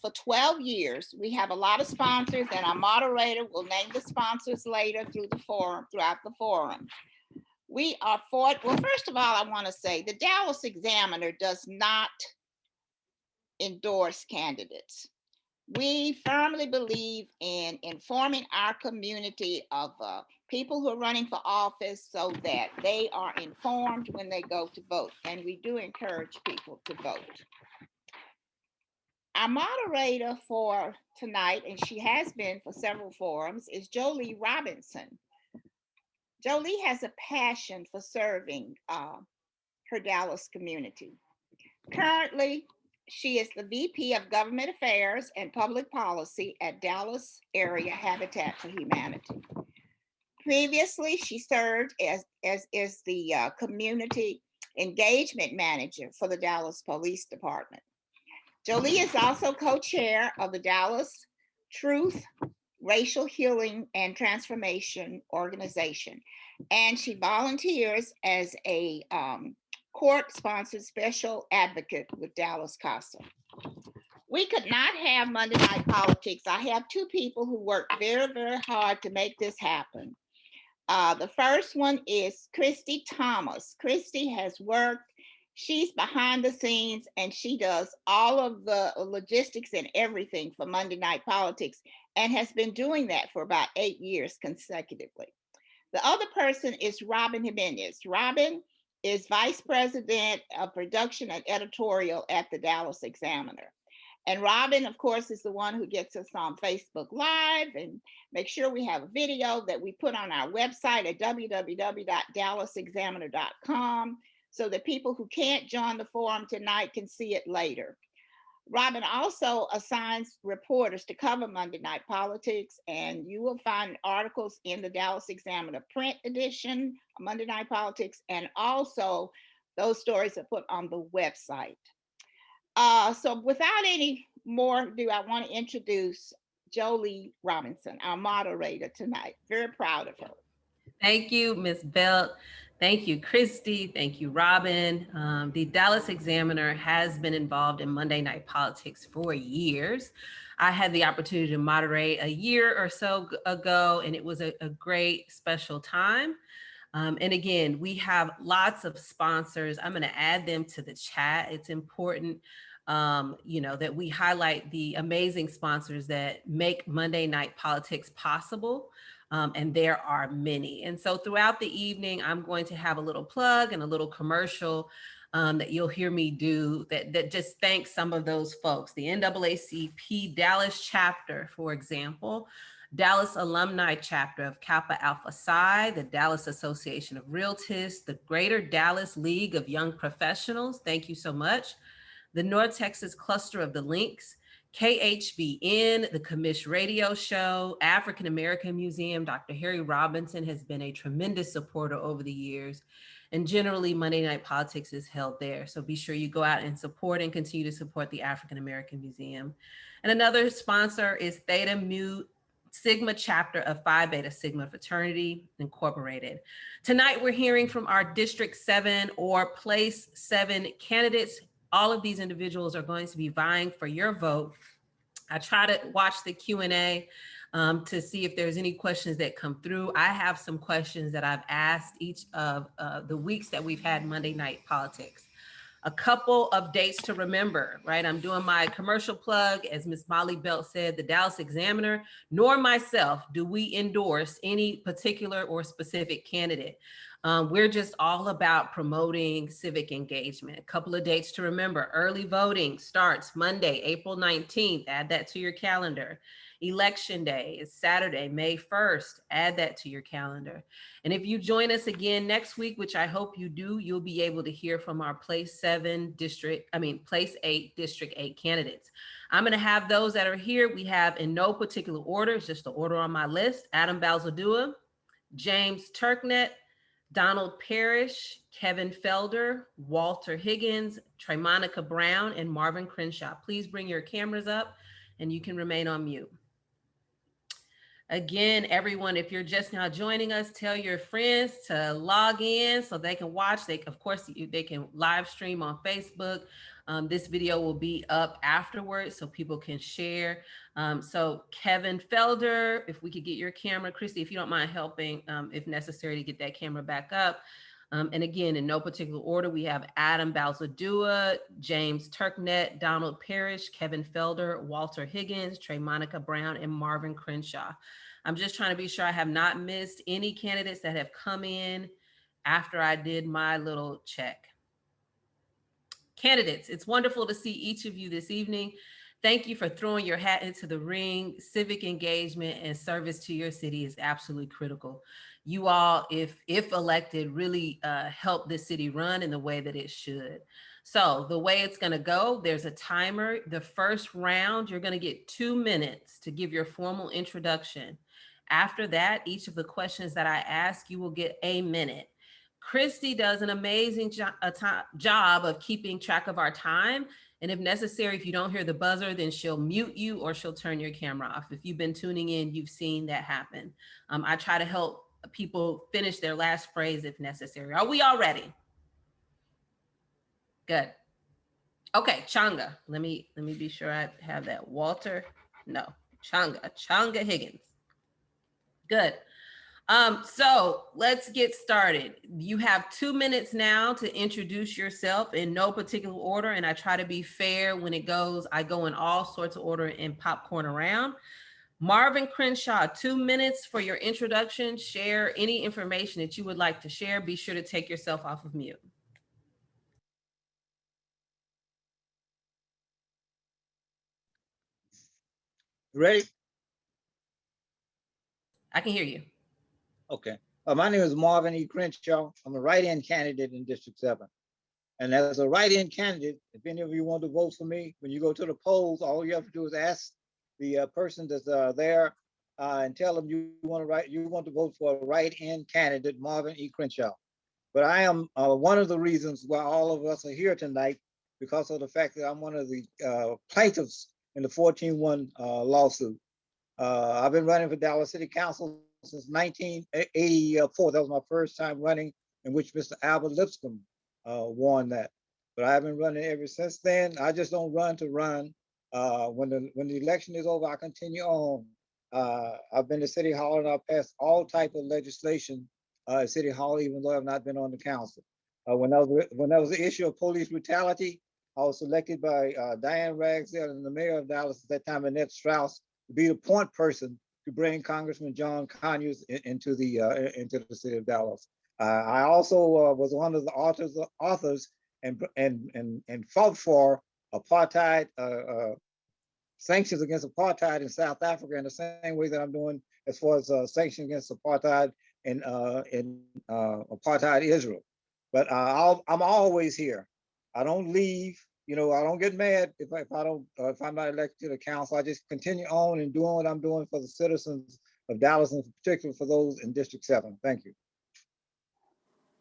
for 12 years. We have a lot of sponsors, and our moderator will name the sponsors later throughout the forum. We are well, first of all, I want to say the Dallas Examiner does not endorse candidates. We firmly believe in informing our community of people who are running for office so that they are informed when they go to vote. And we do encourage people to vote. Our moderator for tonight, and she has been for several forums, is Jolie Robinson. Jolie has a passion for serving her Dallas community. Currently, she is the VP of Government Affairs and Public Policy at Dallas Area Habitat for Humanity. Previously, she served as the Community Engagement Manager for the Dallas Police Department. Jolie is also co-chair of the Dallas Truth, Racial Healing and Transformation Organization, and she volunteers as a court-sponsored special advocate with Dallas CASA. We could not have Monday Night Politics. I have two people who work very, very hard to make this happen. The first one is Christy Thomas. Christy has worked, she's behind the scenes, and she does all of the logistics and everything for Monday Night Politics, and has been doing that for about 8 years consecutively. The other person is Robin Jimenez. Robin is Vice President of Production and Editorial at the Dallas Examiner. And Robin, of course, is the one who gets us on Facebook Live and make sure we have a video that we put on our website at www.dallasexaminer.com so that people who can't join the forum tonight can see it later. Robin also assigns reporters to cover Monday Night Politics, and you will find articles in the Dallas Examiner print edition of Monday Night Politics, and also those stories are put on the website. So without any more ado, I want to introduce Jolie Robinson, our moderator tonight. Very proud of her. Thank you, Ms. Belt. Thank you, Christy. Thank you, Robin. The Dallas Examiner has been involved in Monday Night Politics for years. I had the opportunity to moderate a year or so ago, and it was a great special time. And again, we have lots of sponsors. I'm going to add them to the chat. It's important, that we highlight the amazing sponsors that make Monday Night Politics possible. And there are many. And so throughout the evening, I'm going to have a little plug and a little commercial that you'll hear me do that just thanks some of those folks. The NAACP Dallas chapter, for example, Dallas Alumni Chapter of Kappa Alpha Psi, the Dallas Association of Realtists, the Greater Dallas League of Young Professionals, thank you so much, the North Texas Cluster of the Links, KHVN, the Commish Radio Show, African American Museum. Dr. Harry Robinson has been a tremendous supporter over the years, and generally Monday Night Politics is held there. So be sure you go out and support and continue to support the African American Museum. And another sponsor is Theta Mu Sigma chapter of Phi Beta Sigma Fraternity Incorporated. Tonight, we're hearing from our District 7 or Place 7 candidates. All of these individuals are going to be vying for your vote. I try to watch the Q&A to see if there's any questions that come through. I have some questions that I've asked each of the weeks that we've had Monday Night Politics. A couple of dates to remember, right? I'm doing my commercial plug. As Ms. Molly Belt said, the Dallas Examiner, nor myself do we endorse any particular or specific candidate. We're just all about promoting civic engagement. A couple of dates to remember. Early voting starts Monday, April 19th. Add that to your calendar. Election Day is Saturday, May 1st. Add that to your calendar. And if you join us again next week, which I hope you do, you'll be able to hear from our Place 8 District 8 candidates. I'm going to have those that are here. We have in no particular order, it's just the order on my list: Adam Balzadua, James Turknet, Donald Parish, Kevin Felder, Walter Higgins, Tremonica Brown, and Marvin Crenshaw. Please bring your cameras up and you can remain on mute. Again, everyone, if you're just now joining us, tell your friends to log in so they can watch. They can live stream on Facebook. This video will be up afterwards so people can share. So Kevin Felder, if we could get your camera, Christy, if you don't mind helping, if necessary, to get that camera back up. And again, in no particular order, we have Adam Balzadua, James Turknet, Donald Parish, Kevin Felder, Walter Higgins, Trey Monica Brown, and Marvin Crenshaw. I'm just trying to be sure I have not missed any candidates that have come in after I did my little check. Candidates, it's wonderful to see each of you this evening. Thank you for throwing your hat into the ring. Civic engagement and service to your city is absolutely critical. You all, if elected, really help this city run in the way that it should. So the way it's going to go, there's a timer. The first round, you're going to get 2 minutes to give your formal introduction. After that, each of the questions that I ask, you will get a minute. Christy does an amazing job of keeping track of our time. And if necessary, if you don't hear the buzzer, then she'll mute you or she'll turn your camera off. If you've been tuning in, you've seen that happen. I try to help people finish their last phrase if necessary. Are we all ready? Good. Okay, Changa. Let me be sure I have that. Walter, no, Changa Higgins. Good. So let's get started. You have 2 minutes now to introduce yourself in no particular order, and I try to be fair when it goes. I go in all sorts of order and popcorn around. Marvin Crenshaw, 2 minutes for your introduction. Share any information that you would like to share. Be sure to take yourself off of mute. Ready? I can hear you. Okay. My name is Marvin E. Crenshaw. I'm a write-in candidate in District 7. And as a write-in candidate, if any of you want to vote for me, when you go to the polls, all you have to do is ask the person that's there and tell them you want to vote for a write-in candidate, Marvin E. Crenshaw. But I am one of the reasons why all of us are here tonight, because of the fact that I'm one of the plaintiffs in the 14-1 lawsuit. I've been running for Dallas City Council since 1984. That was my first time running, in which Mr. Albert Lipscomb won that. But I've been running ever since then. I just don't run to run. When the election is over, I continue on. I've been to City Hall and I've passed all type of legislation at City Hall, even though I've not been on the council. When there was the issue of police brutality, I was selected by Diane Ragsdale and the mayor of Dallas at that time, Annette Strauss, to be the point person to bring Congressman John Conyers into the city of Dallas. I also was one of the authors and fought for apartheid sanctions against apartheid in South Africa in the same way that I'm doing as far as sanctions against apartheid in apartheid Israel. But I'm always here. I don't leave. You know, I don't get mad if I'm not elected to the council. I just continue on and doing what I'm doing for the citizens of Dallas, and in particular for those in District 7. Thank you.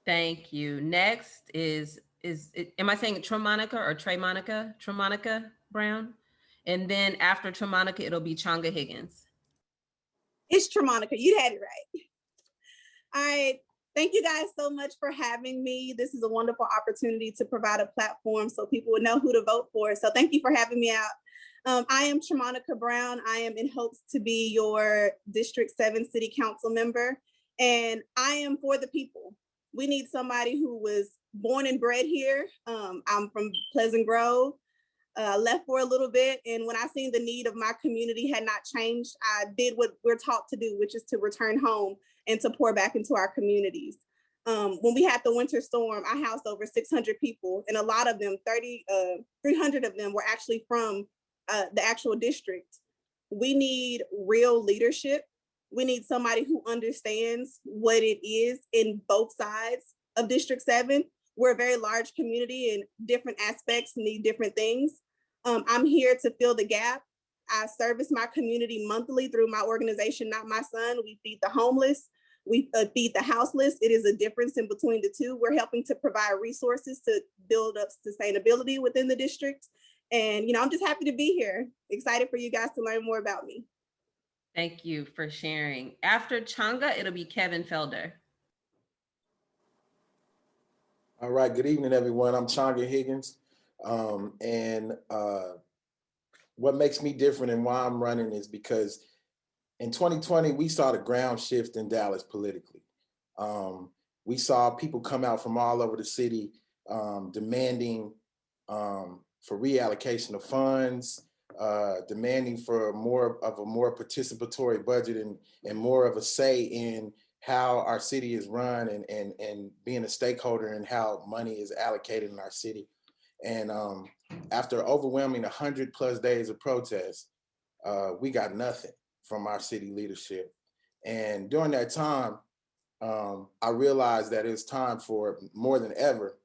Thank you. Next is am I saying Tremonica or Tremonica? Tremonica Brown? And then after Tremonica, it'll be Changa Higgins. It's Tremonica. You had it right. All right. Thank you guys so much for having me. This is a wonderful opportunity to provide a platform so people would know who to vote for. So thank you for having me out. I am Tremonica Brown. I am in hopes to be your District 7 City Council member. And I am for the people. We need somebody who was born and bred here. I'm from Pleasant Grove. Left for a little bit, and when I seen the need of my community had not changed, I did what we're taught to do, which is to return home and to pour back into our communities. When we had the winter storm, I housed over 600 people, and a lot of them, 300 of them were actually from the actual district. We need real leadership. We need somebody who understands what it is in both sides of District 7. We're a very large community and different aspects need different things. I'm here to fill the gap. I service my community monthly through my organization, Not My Son. We feed the homeless. We feed the houseless. It is a difference in between the two. We're helping to provide resources to build up sustainability within the district. And, I'm just happy to be here. Excited for you guys to learn more about me. Thank you for sharing. After Changa, it'll be Kevin Felder. All right, good evening, everyone. I'm Changa Higgins. And what makes me different and why I'm running is because in 2020, we saw the ground shift in Dallas politically. We saw people come out from all over the city demanding for reallocation of funds, demanding for more participatory budget and more of a say in how our city is run and being a stakeholder in how money is allocated in our city. And after overwhelming 100+ days of protest, we got nothing from our city leadership. And during that time, I realized that it's time for more than ever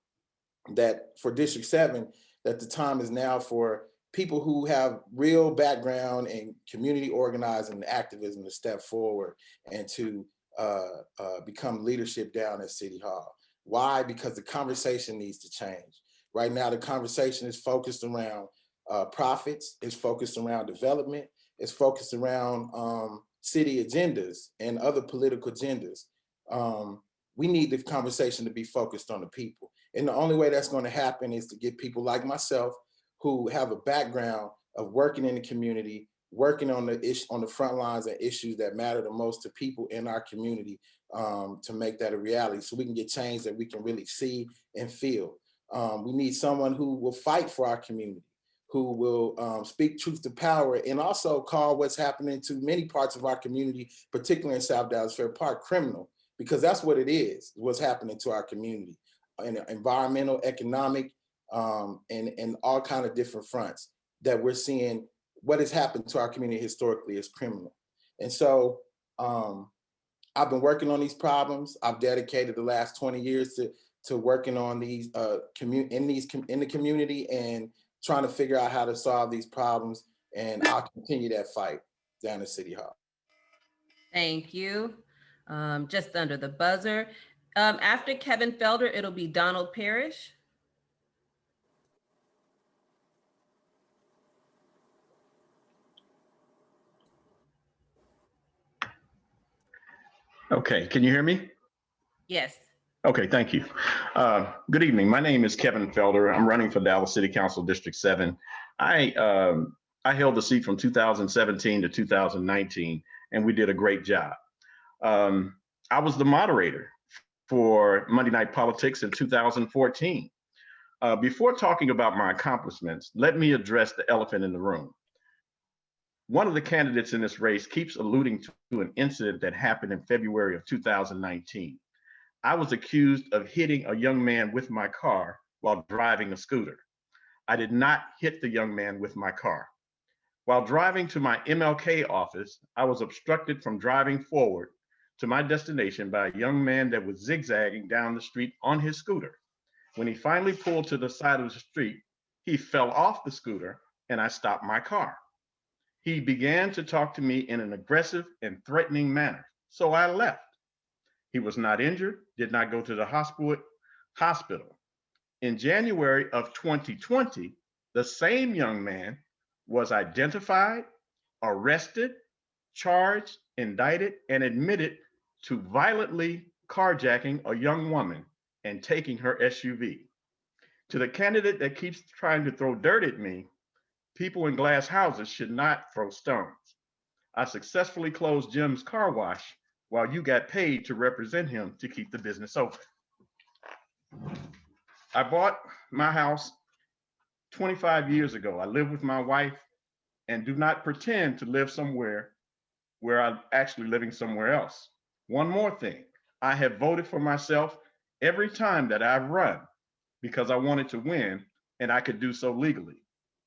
that for District 7, that the time is now for people who have real background in community organizing and activism to step forward and to become leadership down at City Hall. Why? Because the conversation needs to change. Right now, the conversation is focused around profits, it's focused around development, it's focused around city agendas and other political agendas. We need the conversation to be focused on the people. And the only way that's going to happen is to get people like myself who have a background of working in the community, working on the front lines and issues that matter the most to people in our community, to make that a reality so we can get change that we can really see and feel. We need someone who will fight for our community, who will speak truth to power and also call what's happening to many parts of our community, particularly in South Dallas Fair Park, criminal, because that's what it is, what's happening to our community, in environmental, economic, and all kind of different fronts that we're seeing. What has happened to our community historically is criminal. And so I've been working on these problems. I've dedicated the last 20 years to working on these in the community and trying to figure out how to solve these problems. And I'll continue that fight down at City Hall. Thank you. Just under the buzzer. After Kevin Felder, it'll be Donald Parish. Okay, can you hear me? Yes. Okay, thank you. Good evening. My name is Kevin Felder. I'm running for Dallas City Council District 7. I held the seat from 2017 to 2019, and we did a great job. I was the moderator for Monday Night Politics in 2014. Before talking about my accomplishments, let me address the elephant in the room. One of the candidates in this race keeps alluding to an incident that happened in February of 2019. I was accused of hitting a young man with my car while driving a scooter. I did not hit the young man with my car. While driving to my MLK office, I was obstructed from driving forward to my destination by a young man that was zigzagging down the street on his scooter. When he finally pulled to the side of the street, he fell off the scooter and I stopped my car. He began to talk to me in an aggressive and threatening manner, so I left. He was not injured, did not go to the hospital. In January of 2020, the same young man was identified, arrested, charged, indicted, and admitted to violently carjacking a young woman and taking her SUV. To the candidate that keeps trying to throw dirt at me, people in glass houses should not throw stones. I successfully closed Jim's car wash while you got paid to represent him to keep the business open. I bought my house 25 years ago. I live with my wife and do not pretend to live somewhere where I'm actually living somewhere else. One more thing, I have voted for myself every time that I've run because I wanted to win and I could do so legally.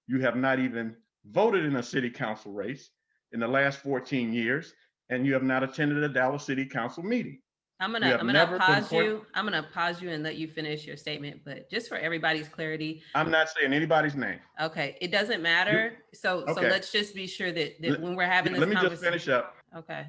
You have not even voted in a city council race in the last 14 years, and you have not attended a Dallas City Council meeting. I'm gonna pause you. I'm gonna pause you and let you finish your statement, but just for everybody's clarity. I'm not saying anybody's name. Okay, it doesn't matter. So let's just be sure that when we're having this conversation. Let me just finish up. Okay.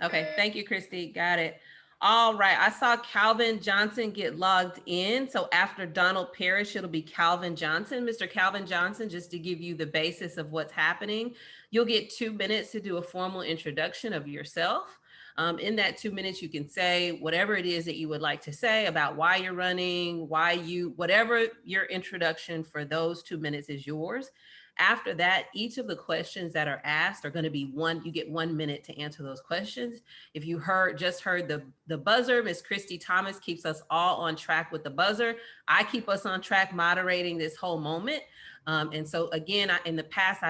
Okay, thank you, Christy. Got it. All right, I saw Calvin Johnson get logged in. So after Donald Parish, it'll be Calvin Johnson. Mr. Calvin Johnson, just to give you the basis of what's happening, you'll get 2 minutes to do a formal introduction of yourself. In that 2 minutes, you can say whatever it is that you would like to say about why you're running, whatever your introduction for those 2 minutes is yours. After that, each of the questions that are asked are going to be you get 1 minute to answer those questions. If you just heard the buzzer, Miss Christy Thomas keeps us all on track with the buzzer. I keep us on track moderating this whole moment. And so again, in the past,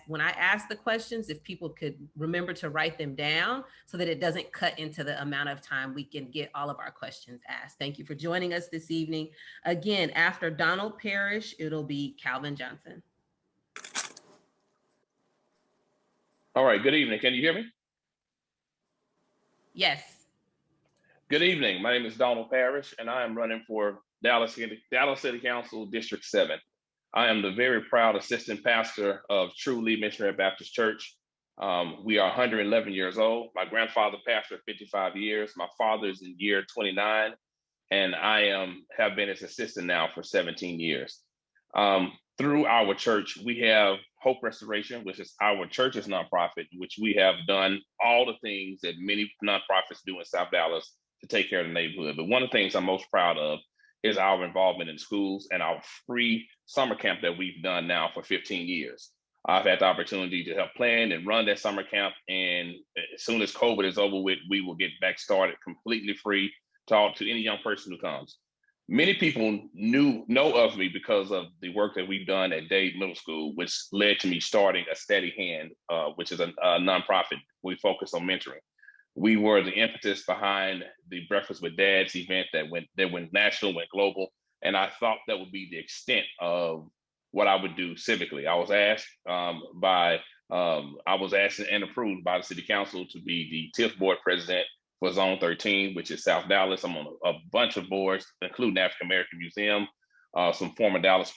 when I ask the questions, if people could remember to write them down so that it doesn't cut into the amount of time we can get all of our questions asked. Thank you for joining us this evening. Again, after Donald Parish, it'll be Calvin Johnson. All right, good evening. Can you hear me? Yes. Good evening. My name is Donald Parish, and I am running for Dallas City Council District 7. I am the very proud assistant pastor of True Lee Missionary Baptist Church. We are 111 years old. My grandfather pastored 55 years. My father is in year 29, and I have been his assistant now for 17 years. Through our church, we have Hope Restoration, which is our church's nonprofit, which we have done all the things that many nonprofits do in South Dallas to take care of the neighborhood. But one of the things I'm most proud of is our involvement in schools and our free summer camp that we've done now for 15 years. I've had the opportunity to help plan and run that summer camp. And as soon as COVID is over with, we will get back started completely free to any young person who comes. Many people know of me because of the work that we've done at Dade Middle School, which led to me starting a Steady Hand, which is a nonprofit. We focus on mentoring. We were the impetus behind the Breakfast with Dads event that went national, went global. And I thought that would be the extent of what I would do civically. I was asked and approved by the City Council to be the TIF board president for Zone 13, which is South Dallas. I'm on a bunch of boards, including African American Museum, some former Dallas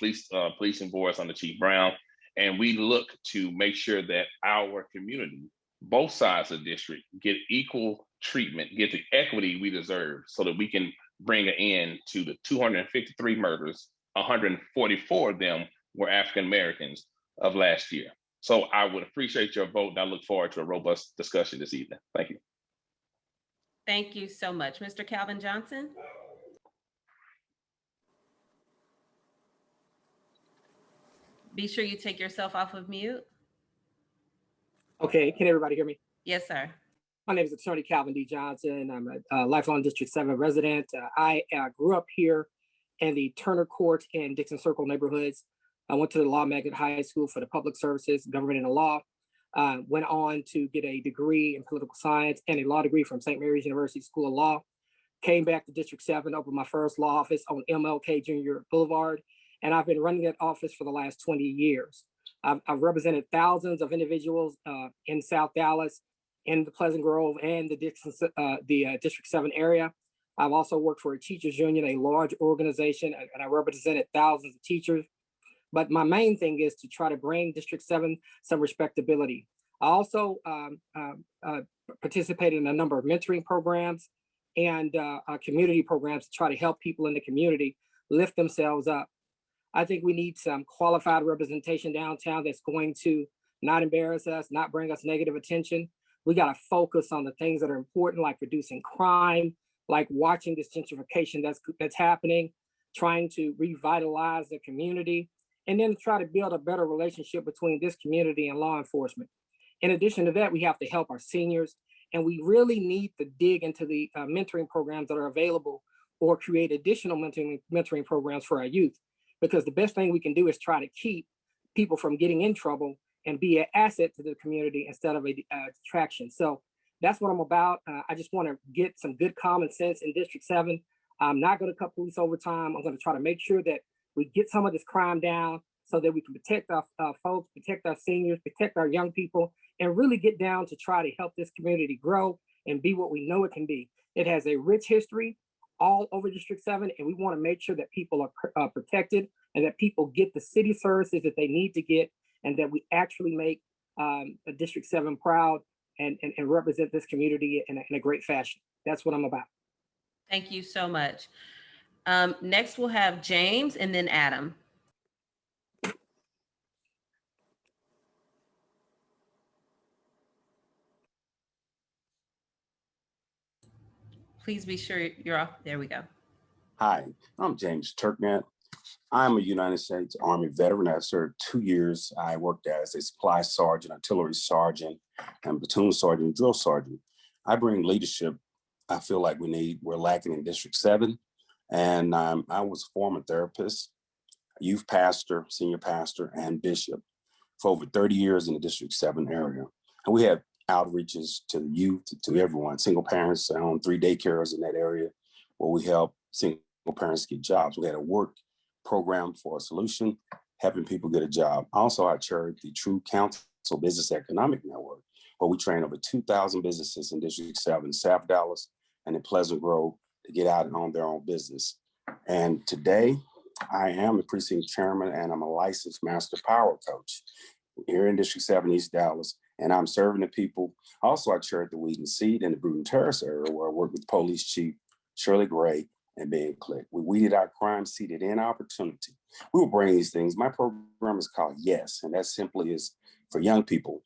policing boards under Chief Brown. And we look to make sure that our community, both sides of the district, get equal treatment, get the equity we deserve so that we can bring an end to the 253 murders. 144 of them were African Americans of last year. So I would appreciate your vote, and I look forward to a robust discussion this evening. Thank you. Thank you so much. Mr. Calvin Johnson? Be sure you take yourself off of mute. Okay, can everybody hear me? Yes, sir. My name is Attorney Calvin D. Johnson. I'm a lifelong District 7 resident. I grew up here in the Turner Court and Dixon Circle neighborhoods. I went to the Law Magnet High School for the Public Services, Government and the Law. Went on to get a degree in political science and a law degree from St. Mary's University School of Law. Came back to District 7, opened my first law office on MLK Jr. Boulevard, and I've been running that office for the last 20 years. I've represented thousands of individuals in South Dallas, in the Pleasant Grove, and the District 7 area. I've also worked for a teachers union, a large organization, and I represented thousands of teachers. But my main thing is to try to bring District 7 some respectability. I also participated in a number of mentoring programs and community programs to try to help people in the community lift themselves up. I think we need some qualified representation downtown that's going to not embarrass us, not bring us negative attention. We got to focus on the things that are important, like reducing crime, like watching this gentrification that's happening, trying to revitalize the community, and then try to build a better relationship between this community and law enforcement. In addition to that, we have to help our seniors, and we really need to dig into the mentoring programs that are available or create additional mentoring programs for our youth, because the best thing we can do is try to keep people from getting in trouble and be an asset to the community instead of a distraction. So that's what I'm about. I just want to get some good common sense in District 7. I'm not going to cut police overtime. I'm going to try to make sure that we get some of this crime down so that we can protect our folks, protect our seniors, protect our young people, and really get down to try to help this community grow and be what we know it can be. It has a rich history all over District 7, and we want to make sure that people are protected and that people get the city services that they need to get, and that we actually make District 7 proud and represent this community in a great fashion. That's what I'm about. Thank you so much. Next, we'll have James and then Adam. Please be sure you're off. There we go. Hi, I'm James Turknett. I'm a United States Army veteran. I served 2 years. I worked as a supply sergeant, artillery sergeant, and platoon sergeant, drill sergeant. I bring leadership I feel like we're lacking in District 7. And I was a former therapist, youth pastor, senior pastor, and bishop for over 30 years in the District 7 area. And we have outreaches to the youth, to everyone. Single parents, I own 3 daycares in that area where we help single parents get jobs. We had a work program for a solution, helping people get a job. Also, I chaired the True Council Business Economic Network, where we train over 2,000 businesses in District 7, South Dallas, and in Pleasant Grove to get out and own their own business. And today, I am the precinct chairman, and I'm a licensed master power coach here in District 7, East Dallas, and I'm serving the people. Also, I chaired the Weed and Seed in the Bruton Terrace area, where I worked with Police Chief Shirley Gray and Ben Click. We weeded out crime, seeded in opportunity. We will bring these things. My program is called YES, and that simply is for young people,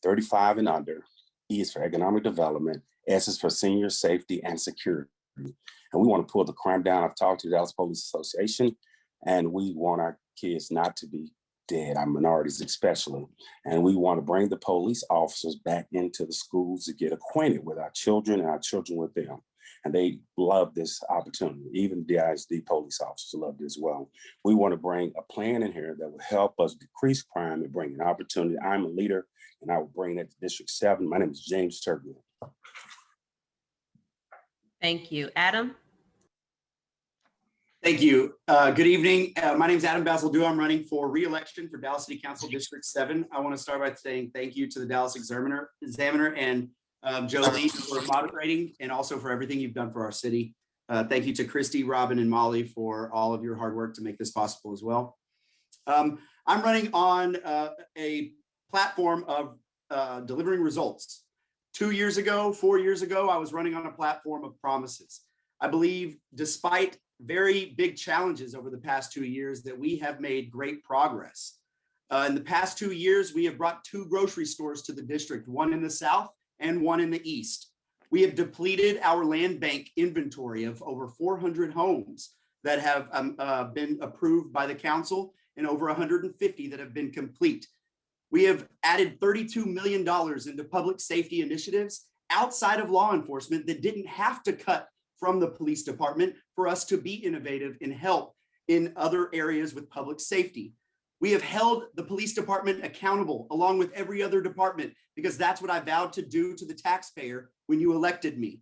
35 and under. E is for economic development. S is for senior safety and security. And we want to pull the crime down. I've talked to the Dallas Police Association, and we want our kids not to be dead, our minorities especially. And we want to bring the police officers back into the schools to get acquainted with our children and our children with them. And they love this opportunity. Even the ISD police officers love it as well. We want to bring a plan in here that will help us decrease crime and bring an opportunity. I'm a leader, and I will bring that to District 7. My name is James Turknett. Thank you. Adam? Thank you. Good evening. My name is Adam Basil-Dew. I'm running for re-election for Dallas City Council District 7. I want to start by saying thank you to the Dallas Examiner and Jolie for moderating, and also for everything you've done for our city. Thank you to Christy, Robin, and Molly for all of your hard work to make this possible as well. I'm running on a platform of delivering results. 2 years ago, 4 years ago, I was running on a platform of promises. I believe, despite very big challenges over the past 2 years, that we have made great progress. In the past 2 years, we have brought 2 grocery stores to the district, one in the south and one in the east. We have depleted our land bank inventory of over 400 homes that have been approved by the council, and over 150 that have been complete. We have added $32 million into public safety initiatives outside of law enforcement that didn't have to cut from the police department for us to be innovative and help in other areas with public safety. We have held the police department accountable along with every other department, because that's what I vowed to do to the taxpayer when you elected me.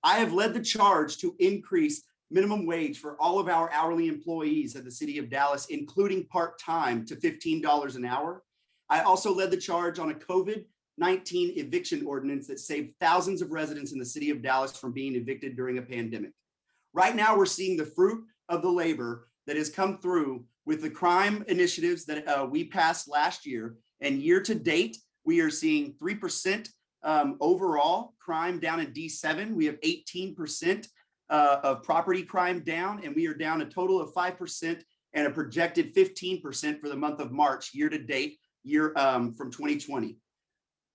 I have led the charge to increase minimum wage for all of our hourly employees at the city of Dallas, including part-time, to $15 an hour. I also led the charge on a COVID-19 eviction ordinance that saved thousands of residents in the city of Dallas from being evicted during a pandemic. Right now, we're seeing the fruit of the labor that has come through with the crime initiatives that we passed last year. And year to date, we are seeing 3% overall crime down in D7. We have 18% of property crime down, and we are down a total of 5% and a projected 15% for the month of March year to date, from 2020.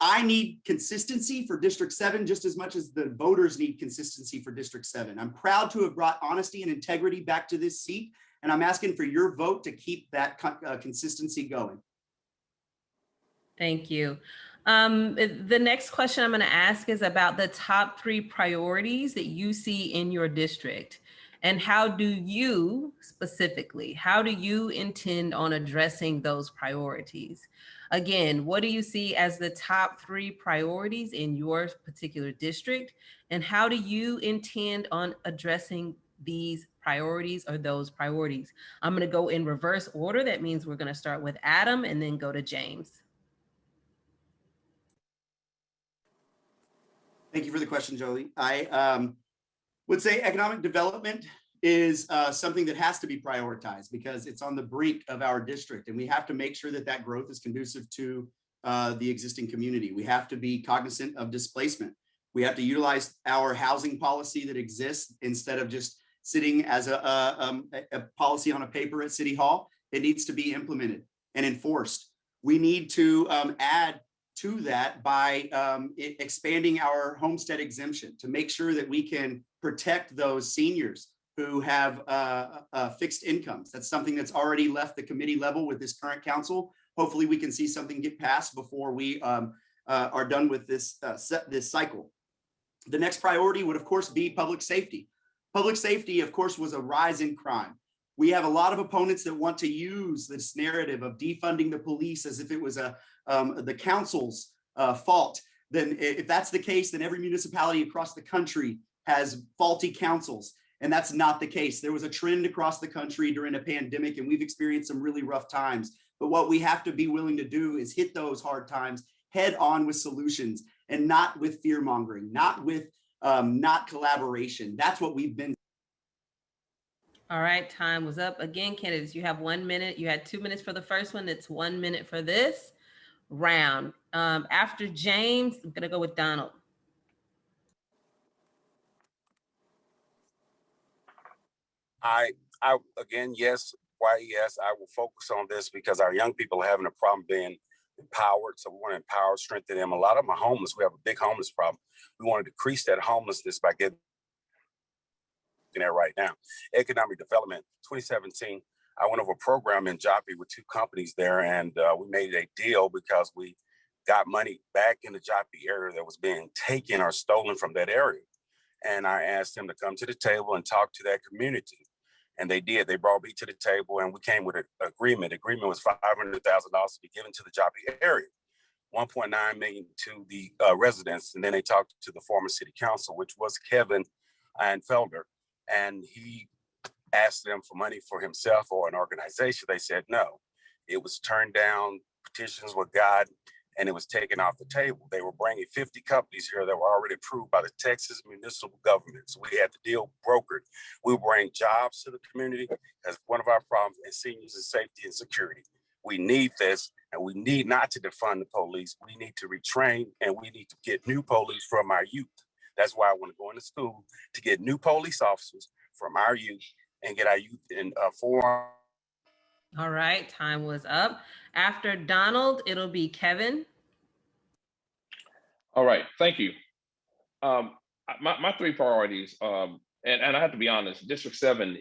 I need consistency for District 7 just as much as the voters need consistency for District 7. I'm proud to have brought honesty and integrity back to this seat, and I'm asking for your vote to keep that consistency going. Thank you. The next question I'm going to ask is about the top 3 priorities that you see in your district. And how do you intend on addressing those priorities? Again, what do you see as the top 3 priorities in your particular district? And how do you intend on addressing these priorities or those priorities? I'm going to go in reverse order. That means we're going to start with Adam and then go to James. Thank you for the question, Jolie. I would say economic development is something that has to be prioritized because it's on the brink of our district, and we have to make sure that that growth is conducive to the existing community. We have to be cognizant of displacement. We have to utilize our housing policy that exists instead of just sitting as a policy on a paper at City Hall. It needs to be implemented and enforced. We need to add to that by expanding our homestead exemption to make sure that we can protect those seniors who have fixed incomes. That's something that's already left the committee level with this current council. Hopefully we can see something get passed before we are done with this cycle. The next priority would, of course, be public safety. Public safety, of course, was a rise in crime. We have a lot of opponents that want to use this narrative of defunding the police as if it was the council's fault. Then if that's the case, then every municipality across the country has faulty councils. And that's not the case. There was a trend across the country during a pandemic, and we've experienced some really rough times. But what we have to be willing to do is hit those hard times head on with solutions and not with fear mongering, not with not collaboration. That's what we've been. All right, time was up. Again, candidates, you have 1 minute. You had 2 minutes for the first one. It's 1 minute for this round. After James, I'm gonna go with Donald. I again, yes, why yes, I will focus on this because our young people are having a problem being empowered. So we want to empower, strengthen them. A lot of them are homeless. We have a big homeless problem. We want to decrease that homelessness by getting there right now. Economic development, 2017, I went over a program in Joppy with 2 companies there, and we made a deal because we got money back in the Joppy area that was being taken or stolen from that area. And I asked them to come to the table and talk to that community. And they did. They brought me to the table and we came with an agreement. The agreement was $500,000 to be given to the Joppy area, 1.9 million to the residents. And then they talked to the former city council, which was Kevin and Felder. And he asked them for money for himself or an organization. They said no. It was turned down, petitions were got, and it was taken off the table. They were bringing 50 companies here that were already approved by the Texas municipal government. So we had the deal brokered. We will bring jobs to the community as one of our problems, and seniors and safety and security. We need this, and we need not to defund the police. We need to retrain, and we need to get new police from our youth. That's why I want to go into school to get new police officers from our youth and get our youth in forum. All right, time was up. After Donald, it'll be Kevin. All right, thank you. My 3 priorities, and I have to be honest, District 7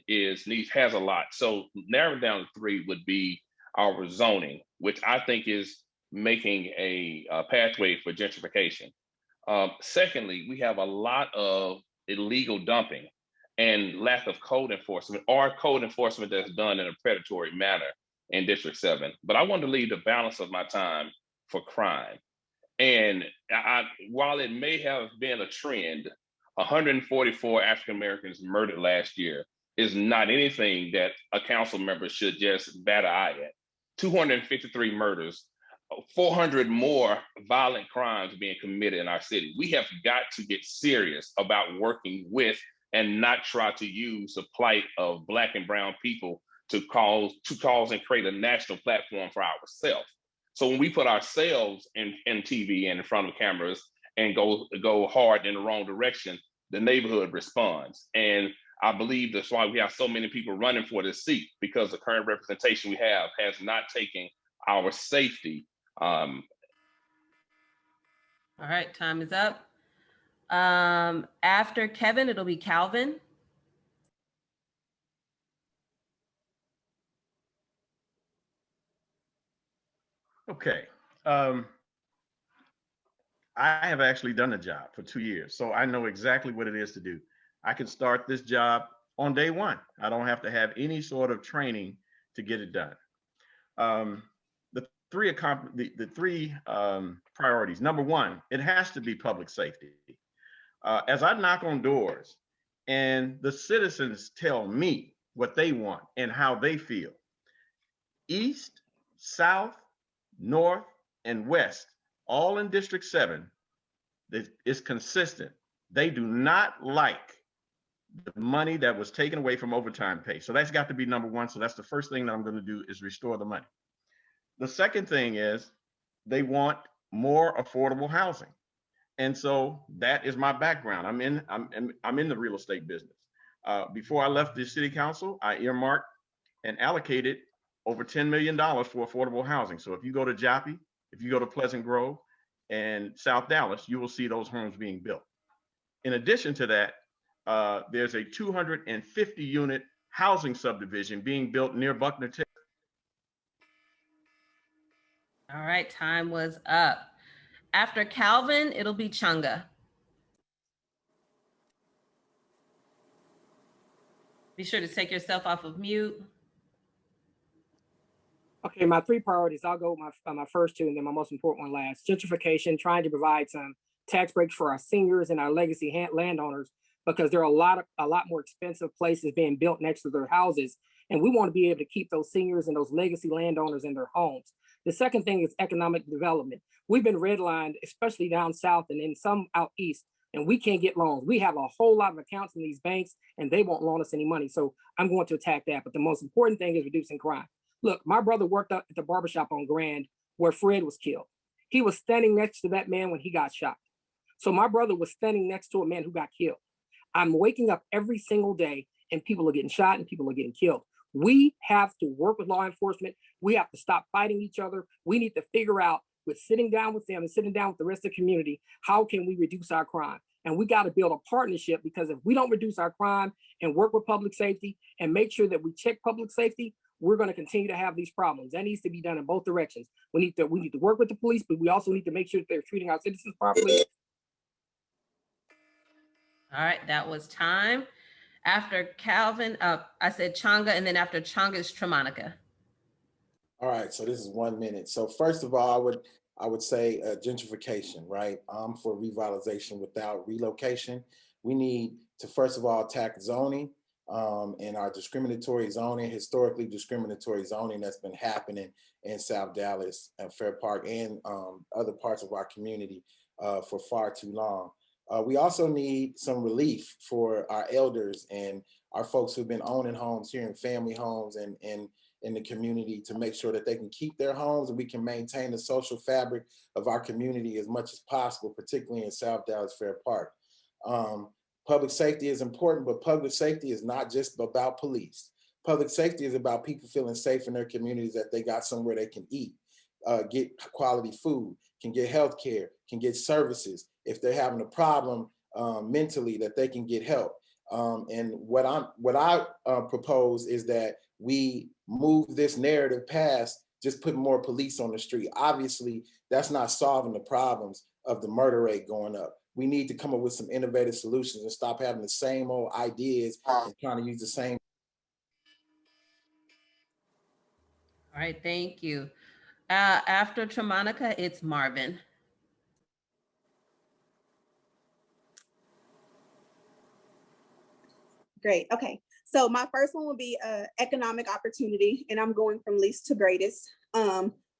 has a lot. So narrowing down to 3 would be our zoning, which I think is making a pathway for gentrification. Secondly, we have a lot of illegal dumping and lack of code enforcement, or code enforcement that's done in a predatory manner in District 7. But I want to leave the balance of my time for crime. And while it may have been a trend, 144 African Americans murdered last year is not anything that a council member should just bat an eye at. 253 murders, 400 more violent crimes being committed in our city. We have got to get serious about working with and not try to use the plight of Black and brown people to cause and create a national platform for ourselves. So when we put ourselves in TV and in front of cameras and go hard in the wrong direction, the neighborhood responds. And I believe that's why we have so many people running for this seat, because the current representation we have has not taken our safety. All right, time is up. After Kevin, it'll be Calvin. Okay. I have actually done the job for 2 years, so I know exactly what it is to do. I can start this job on day 1. I don't have to have any sort of training to get it done. The three priorities. Number 1, it has to be public safety. As I knock on doors and the citizens tell me what they want and how they feel, East, South, North, and West, all in District 7, is consistent. They do not like the money that was taken away from overtime pay. So that's got to be number 1. So that's the first thing that I'm going to do, is restore the money. The second thing is they want more affordable housing. And so that is my background. I'm in the real estate business. Before I left the city council, I earmarked and allocated over $10 million for affordable housing. So if you go to Joppy, if you go to Pleasant Grove, and South Dallas, you will see those homes being built. In addition to that, there's a 250 unit housing subdivision being built near Buckner Terrace. All right, time was up. After Calvin, it'll be Chunga. Be sure to take yourself off of mute. Okay, my three priorities, I'll go with my first two and then my most important one last. Gentrification, trying to provide some tax breaks for our seniors and our legacy landowners, because there are a lot more expensive places being built next to their houses. And we want to be able to keep those seniors and those legacy landowners in their homes. The second thing is economic development. We've been redlined, especially down south and in some out east, and we can't get loans. We have a whole lot of accounts in these banks and they won't loan us any money. So I'm going to attack that. But the most important thing is reducing crime. Look, my brother worked up at the barbershop on Grand where Fred was killed. He was standing next to that man when he got shot. So my brother was standing next to a man who got killed. I'm waking up every single day and people are getting shot and people are getting killed. We have to work with law enforcement. We have to stop fighting each other. We need to figure out, with sitting down with them and sitting down with the rest of the community, how can we reduce our crime? And we got to build a partnership, because if we don't reduce our crime and work with public safety and make sure that we check public safety, we're going to continue to have these problems. That needs to be done in both directions. We need to work with the police, but we also need to make sure that they're treating our citizens properly. All right, that was time. After Calvin, I said Changa, and then after Changa is Tremonica. All right, so this is 1 minute. So first of all, I would say gentrification, right? I'm for revitalization without relocation. We need to first of all attack zoning and our discriminatory zoning, historically discriminatory zoning that's been happening in South Dallas and Fair Park and other parts of our community for far too long. We also need some relief for our elders and our folks who've been owning homes here in family homes and in the community, to make sure that they can keep their homes and we can maintain the social fabric of our community as much as possible, particularly in South Dallas Fair Park. Public safety is important, but public safety is not just about police. Public safety is about people feeling safe in their communities, that they got somewhere they can eat, get quality food, can get health care, can get services. If they're having a problem mentally, that they can get help. And what I propose is that we move this narrative past just putting more police on the street. Obviously, that's not solving the problems of the murder rate going up. We need to come up with some innovative solutions and stop having the same old ideas and trying to use the same. All right, thank you. After Tremonica, it's Marvin. Great. Okay. So my first one will be economic opportunity, and I'm going from least to greatest.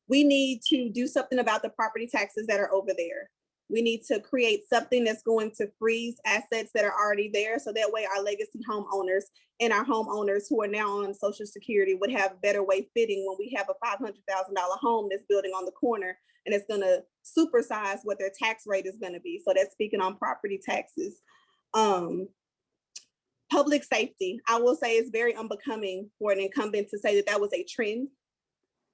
We need to do something about the property taxes that are over there. We need to create something that's going to freeze assets that are already there, so that way our legacy homeowners and our homeowners who are now on Social Security would have a better way fitting when we have a $500,000 home that's building on the corner, and it's going to supersize what their tax rate is going to be. So that's speaking on property taxes. Public safety, I will say, it's very unbecoming for an incumbent to say that that was a trend.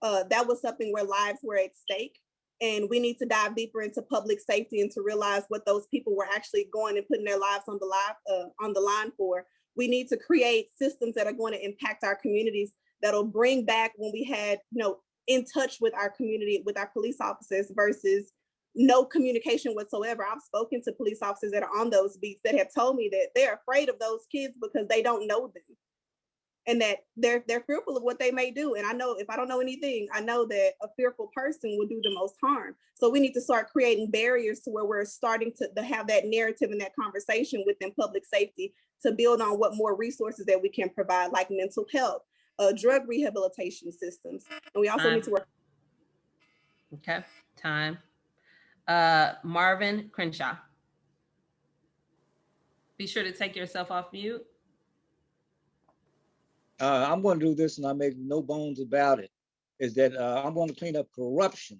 That was something where lives were at stake. And we need to dive deeper into public safety and to realize what those people were actually going and putting their lives on the line for. We need to create systems that are going to impact our communities, that'll bring back when we had, in touch with our community, with our police officers, versus no communication whatsoever. I've spoken to police officers that are on those beats that have told me that they're afraid of those kids because they don't know them, and that they're fearful of what they may do. And I know, if I don't know anything, I know that a fearful person will do the most harm. So we need to start creating barriers to where we're starting to have that narrative and that conversation within public safety, to build on what more resources that we can provide, like mental health, drug rehabilitation systems. And we also need to work. Okay, time. Marvin Crenshaw. Be sure to take yourself off mute. I'm going to do this, and I make no bones about it, is that I'm going to clean up corruption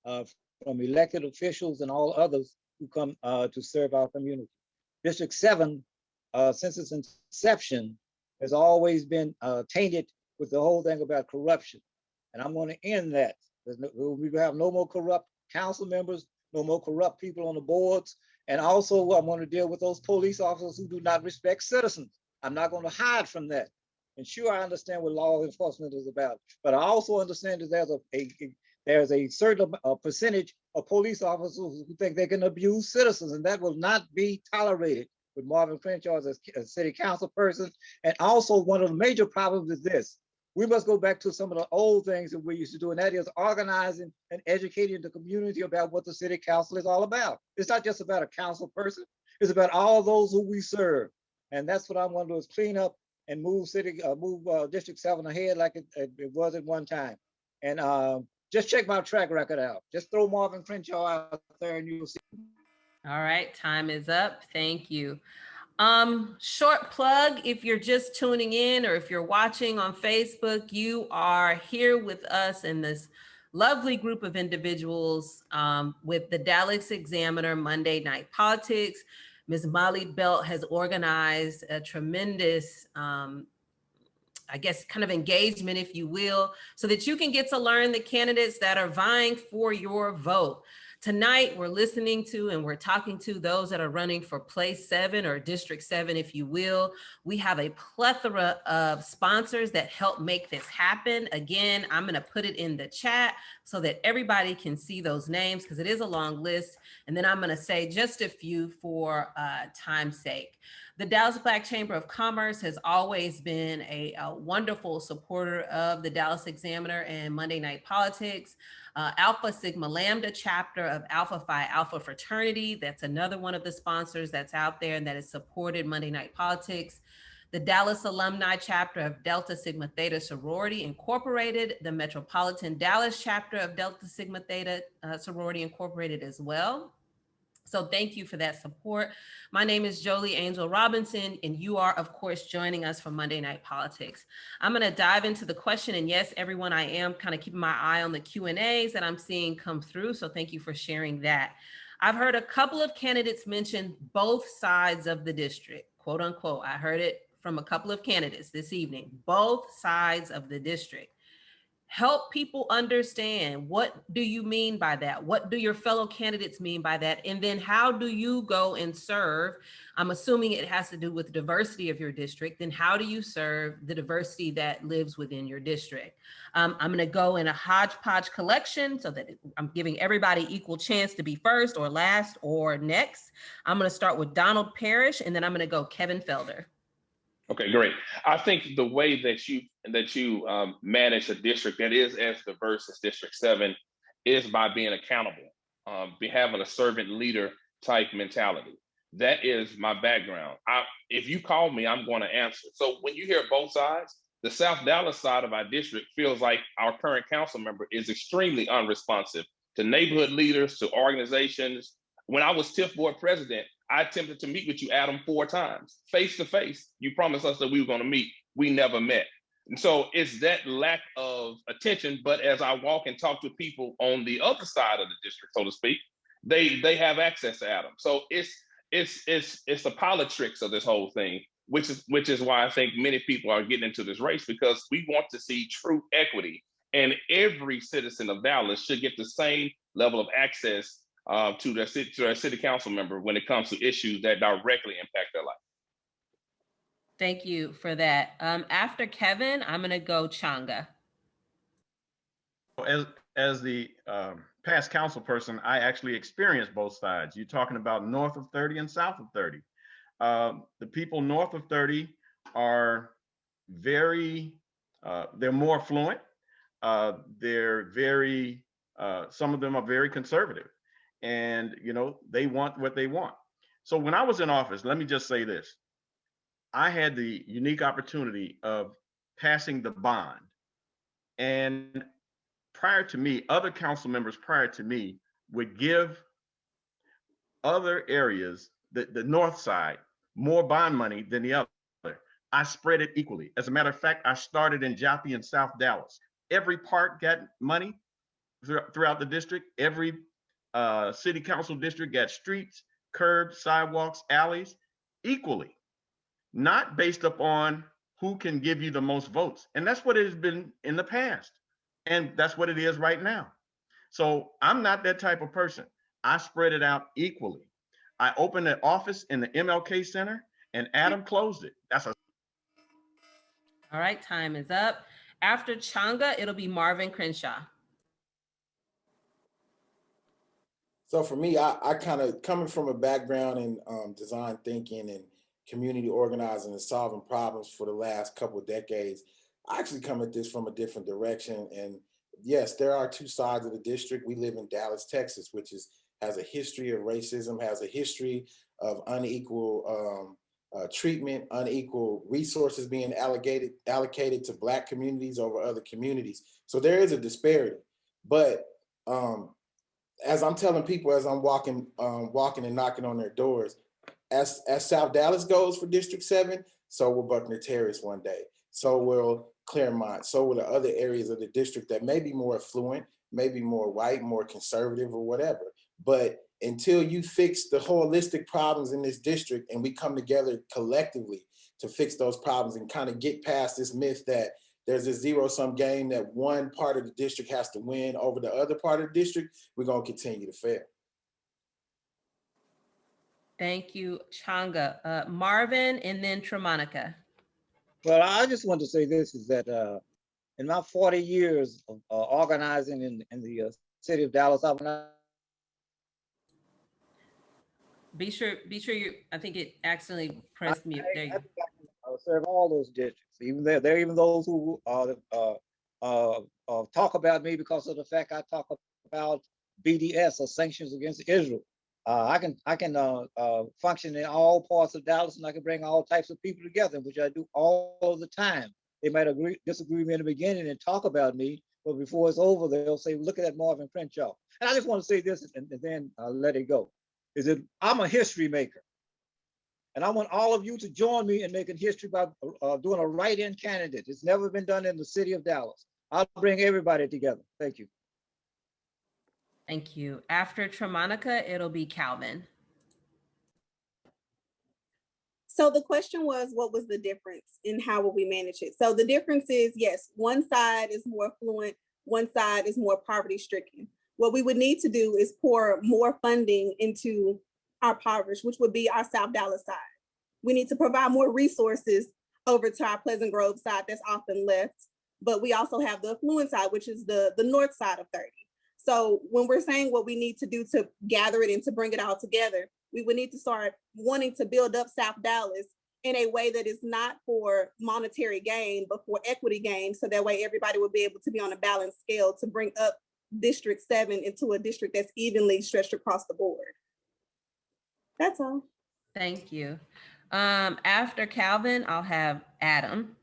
from elected officials and all others who come to serve our community. District 7, since its inception, has always been tainted with the whole thing about corruption. And I'm going to end that. We have no more corrupt council members, no more corrupt people on the boards. And also I'm going to deal with those police officers who do not respect citizens. I'm not going to hide from that. And sure, I understand what law enforcement is about, but I also understand that there's a certain percentage of police officers who think they can abuse citizens, and that will not be tolerated with Marvin Crenshaw as a city council person. And also one of the major problems is this: we must go back to some of the old things that we used to do, and that is organizing and educating the community about what the city council is all about. It's not just about a council person, it's about all those who we serve. And that's what I want to do, is clean up and move District 7 ahead like it was at one time. And just check my track record out. Just throw Marvin Crenshaw out there and you'll see. All right, time is up. Thank you. Short plug, if you're just tuning in or if you're watching on Facebook, you are here with us in this lovely group of individuals with the Dallas Examiner Monday Night Politics. Ms. Molly Belt has organized a tremendous, I guess, kind of engagement, if you will, so that you can get to learn the candidates that are vying for your vote. Tonight, we're listening to and we're talking to those that are running for Place 7 or District 7, if you will. We have a plethora of sponsors that help make this happen. Again, I'm going to put it in the chat so that everybody can see those names, because it is a long list. And then I'm going to say just a few for time's sake. The Dallas Black Chamber of Commerce has always been a wonderful supporter of the Dallas Examiner and Monday Night Politics. Alpha Sigma Lambda chapter of Alpha Phi Alpha Fraternity, that's another one of the sponsors that's out there and that has supported Monday Night Politics. The Dallas Alumni chapter of Delta Sigma Theta Sorority Incorporated, the Metropolitan Dallas chapter of Delta Sigma Theta Sorority Incorporated as well. So thank you for that support. My name is Jolie Angel Robinson, and you are, of course, joining us for Monday Night Politics. I'm going to dive into the question. And yes, everyone, I am kind of keeping my eye on the Q&As that I'm seeing come through. So thank you for sharing that. I've heard a couple of candidates mention both sides of the district, quote unquote. I heard it from a couple of candidates this evening, both sides of the district. Help people understand, what do you mean by that? What do your fellow candidates mean by that? And then how do you go and serve? I'm assuming it has to do with diversity of your district. Then how do you serve the diversity that lives within your district? I'm going to go in a hodgepodge collection so that I'm giving everybody equal chance to be first or last or next. I'm going to start with Donald Parish, and then I'm going to go Kevin Felder. Okay, great. I think the way that you manage a district that is as diverse as District 7 is by being accountable, having a servant leader type mentality. That is my background. If you call me, I'm going to answer. So when you hear both sides, the South Dallas side of our district feels like our current council member is extremely unresponsive to neighborhood leaders, to organizations. When I was TIF board president, I attempted to meet with you, Adam, 4 times, face to face. You promised us that we were going to meet. We never met. And so it's that lack of attention. But as I walk and talk to people on the other side of the district, so to speak, they have access to Adam. So it's the politics of this whole thing, which is why I think many people are getting into this race, because we want to see true equity, and every citizen of Dallas should get the same level of access to their city council member when it comes to issues that directly impact their life. Thank you for that. After Kevin, I'm going to go Changa. As the past council person, I actually experienced both sides. You're talking about north of 30 and south of 30. The people north of 30 are very, they're more affluent. They're very, some of them are very conservative, and they want what they want. So when I was in office, let me just say this: I had the unique opportunity of passing the bond, and prior to me, other council members prior to me would give other areas, the north side, more bond money than the other. I spread it equally. As a matter of fact, I started in Joplin and South Dallas. Every park got money throughout the district. Every city council district got streets, curbs, sidewalks, alleys equally, not based upon who can give you the most votes. And that's what it has been in the past. And that's what it is right now. So I'm not that type of person. I spread it out equally. I opened an office in the MLK Center and Adam closed it. That's a All right, time is up. After Changa, it'll be Marvin Crenshaw. So for me, I kind of coming from a background in design thinking and community organizing and solving problems for the last couple of decades, I actually come at this from a different direction. And yes, there are two sides of the district. We live in Dallas, Texas, which has a history of racism, has a history of unequal treatment, unequal resources being allocated to Black communities over other communities. So there is a disparity. But as I'm telling people, as I'm walking and knocking on their doors, as South Dallas goes for District 7, so will Buckner Terrace one day. So will Claremont. So will the other areas of the district that may be more affluent, maybe more white, more conservative or whatever. But until you fix the holistic problems in this district and we come together collectively to fix those problems and kind of get past this myth that there's a zero-sum game that one part of the district has to win over the other part of the district, we're going to continue to fail. Thank you, Changa. Marvin and then Tremonica. Well, I just want to say this is that in my 40 years of organizing in the city of Dallas, I've not. Be sure you, I think it accidentally pressed mute. There you go. I serve all those districts. Even there are even those who talk about me because of the fact I talk about BDS or sanctions against Israel. I can function in all parts of Dallas, and I can bring all types of people together, which I do all of the time. They might disagree with me in the beginning and talk about me, but before it's over, they'll say, "Look at that Marvin Crenshaw." And I just want to say this, and then I'll let it go. Is that I'm a history maker. And I want all of you to join me in making history by doing a write-in candidate. It's never been done in the city of Dallas. I'll bring everybody together. Thank you. Thank you. After Tremonica, it'll be Calvin. So the question was, what was the difference in how will we manage it? So the difference is, yes, one side is more affluent, one side is more poverty stricken. What we would need to do is pour more funding into our Parish, which would be our South Dallas side. We need to provide more resources over to our Pleasant Grove side that's often left, but we also have the affluent side, which is the north side of 30. So when we're saying what we need to do to gather it and to bring it all together, we would need to start wanting to build up South Dallas in a way that is not for monetary gain, but for equity gain. So that way everybody would be able to be on a balanced scale to bring up District 7 into a district that's evenly stretched across the board. That's all. Thank you. After Calvin, I'll have Adam.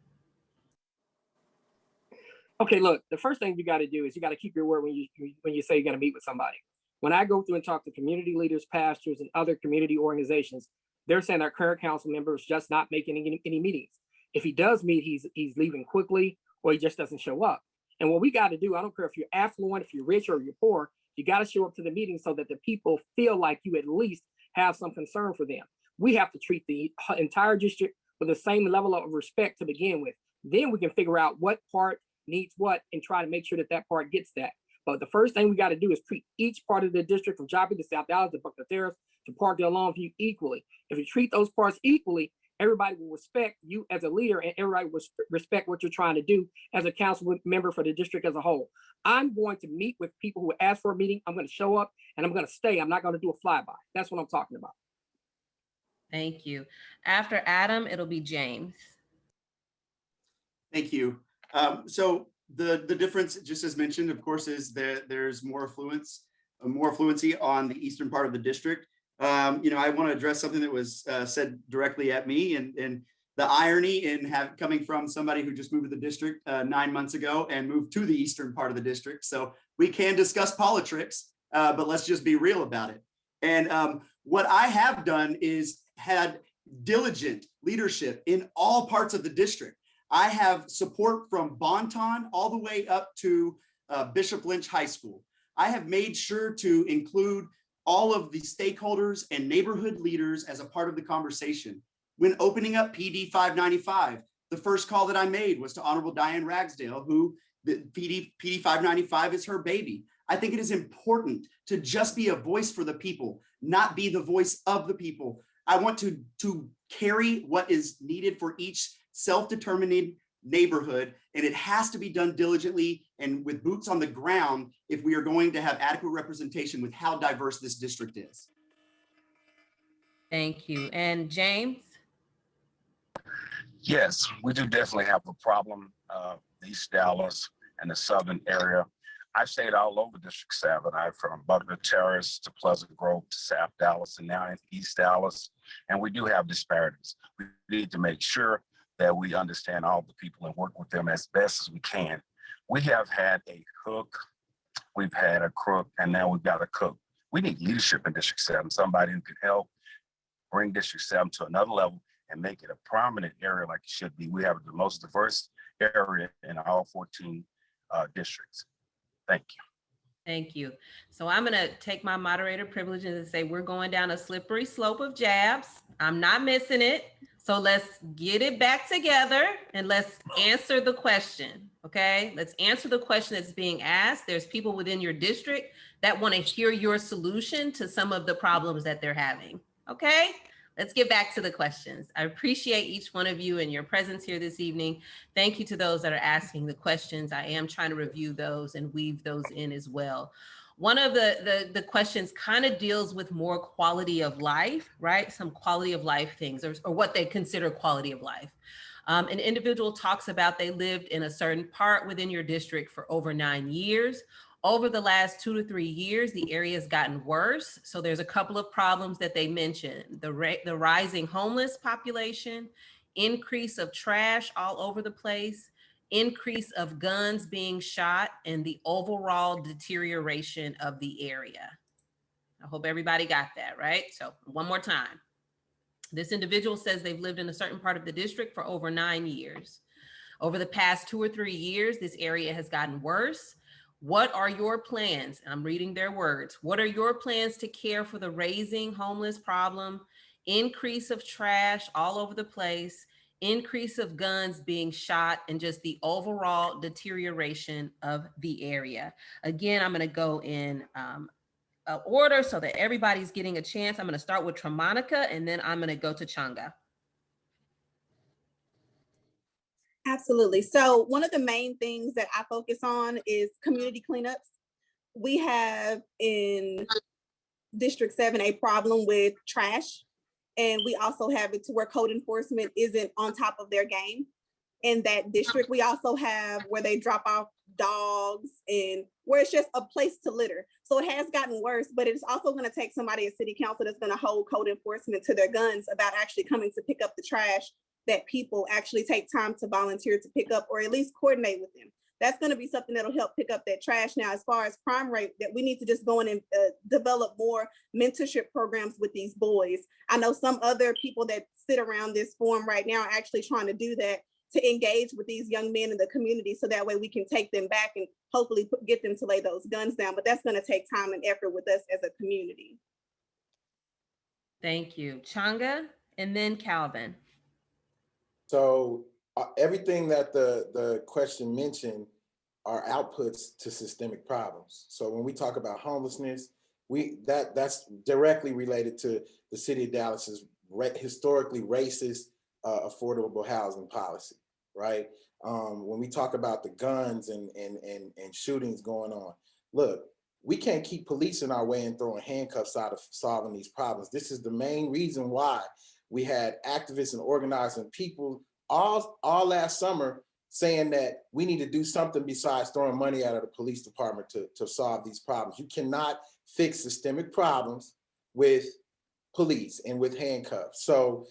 Okay, look, the first thing you got to do is you got to keep your word when you say you're going to meet with somebody. When I go through and talk to community leaders, pastors, and other community organizations, they're saying our current council member is just not making any meetings. If he does meet, he's leaving quickly, or he just doesn't show up. And what we got to do, I don't care if you're affluent, if you're rich, or you're poor, you got to show up to the meeting so that the people feel like you at least have some concern for them. We have to treat the entire district with the same level of respect to begin with. Then we can figure out what part needs what and try to make sure that that part gets that. But the first thing we got to do is treat each part of the district, from Joplin to South Dallas to Buckner Terrace to Parkdale Longview, equally. If you treat those parts equally, everybody will respect you as a leader, and everybody will respect what you're trying to do as a council member for the district as a whole. I'm going to meet with people who ask for a meeting. I'm going to show up and I'm going to stay. I'm not going to do a flyby. That's what I'm talking about. Thank you. After Adam, it'll be James. Thank you. So the difference, just as mentioned, of course, is that there's more fluency on the eastern part of the district. I want to address something that was said directly at me, and the irony in coming from somebody who just moved to the district 9 months ago and moved to the eastern part of the district. So we can discuss politics, but let's just be real about it. And what I have done is had diligent leadership in all parts of the district. I have support from Bonton all the way up to Bishop Lynch High School. I have made sure to include all of the stakeholders and neighborhood leaders as a part of the conversation. When opening up PD 595, the first call that I made was to Honorable Diane Ragsdale, who the PD 595 is her baby. I think it is important to just be a voice for the people, not be the voice of the people. I want to carry what is needed for each self-determined neighborhood, and it has to be done diligently and with boots on the ground if we are going to have adequate representation with how diverse this district is. Thank you. And James? Yes, we do definitely have a problem, East Dallas and the southern area. I've stayed all over District 7. I'm from Butler Terrace to Pleasant Grove to South Dallas and now in East Dallas. And we do have disparities. We need to make sure that we understand all the people and work with them as best as we can. We have had a hook, we've had a crook, and now we've got a cook. We need leadership in District 7, somebody who can help bring District 7 to another level and make it a prominent area like it should be. We have the most diverse area in all 14 districts. Thank you. Thank you. So I'm going to take my moderator privileges and say we're going down a slippery slope of jabs. I'm not missing it. So let's get it back together and let's answer the question. Okay, let's answer the question that's being asked. There's people within your district that want to hear your solution to some of the problems that they're having. Okay, let's get back to the questions. I appreciate each one of you and your presence here this evening. Thank you to those that are asking the questions. I am trying to review those and weave those in as well. One of the questions kind of deals with more quality of life, right? Some quality of life things or what they consider quality of life. An individual talks about they lived in a certain part within your district for over 9 years. Over the last 2 to 3 years, the area has gotten worse. So there's a couple of problems that they mentioned. The rising homeless population, increase of trash all over the place, increase of guns being shot, and the overall deterioration of the area. I hope everybody got that, right? So one more time. This individual says they've lived in a certain part of the district for over 9 years. Over the past 2 or 3 years, this area has gotten worse. What are your plans? I'm reading their words. What are your plans to care for the rising homeless problem, increase of trash all over the place, increase of guns being shot, and just the overall deterioration of the area? Again, I'm going to go in order so that everybody's getting a chance. I'm going to start with Tremonica, and then I'm going to go to Changa. Absolutely. So one of the main things that I focus on is community cleanups. We have in District 7 a problem with trash, and we also have it to where code enforcement isn't on top of their game. In that district, we also have where they drop off dogs and where it's just a place to litter. So it has gotten worse, but it's also going to take somebody at city council that's going to hold code enforcement to their guns about actually coming to pick up the trash that people actually take time to volunteer to pick up or at least coordinate with them. That's going to be something that'll help pick up that trash. Now, as far as crime rate, that we need to just go in and develop more mentorship programs with these boys. I know some other people that sit around this forum right now are actually trying to do that, to engage with these young men in the community so that way we can take them back and hopefully get them to lay those guns down. But that's going to take time and effort with us as a community. Thank you. Changa, and then Calvin. So everything that the question mentioned are outputs to systemic problems. So when we talk about homelessness, that's directly related to the city of Dallas's historically racist affordable housing policy, right? When we talk about the guns and shootings going on, look, we can't keep policing our way and throwing handcuffs out of solving these problems. This is the main reason why we had activists and organizing people all last summer saying that we need to do something besides throwing money out of the police department to solve these problems. You cannot fix systemic problems with police and with handcuffs. So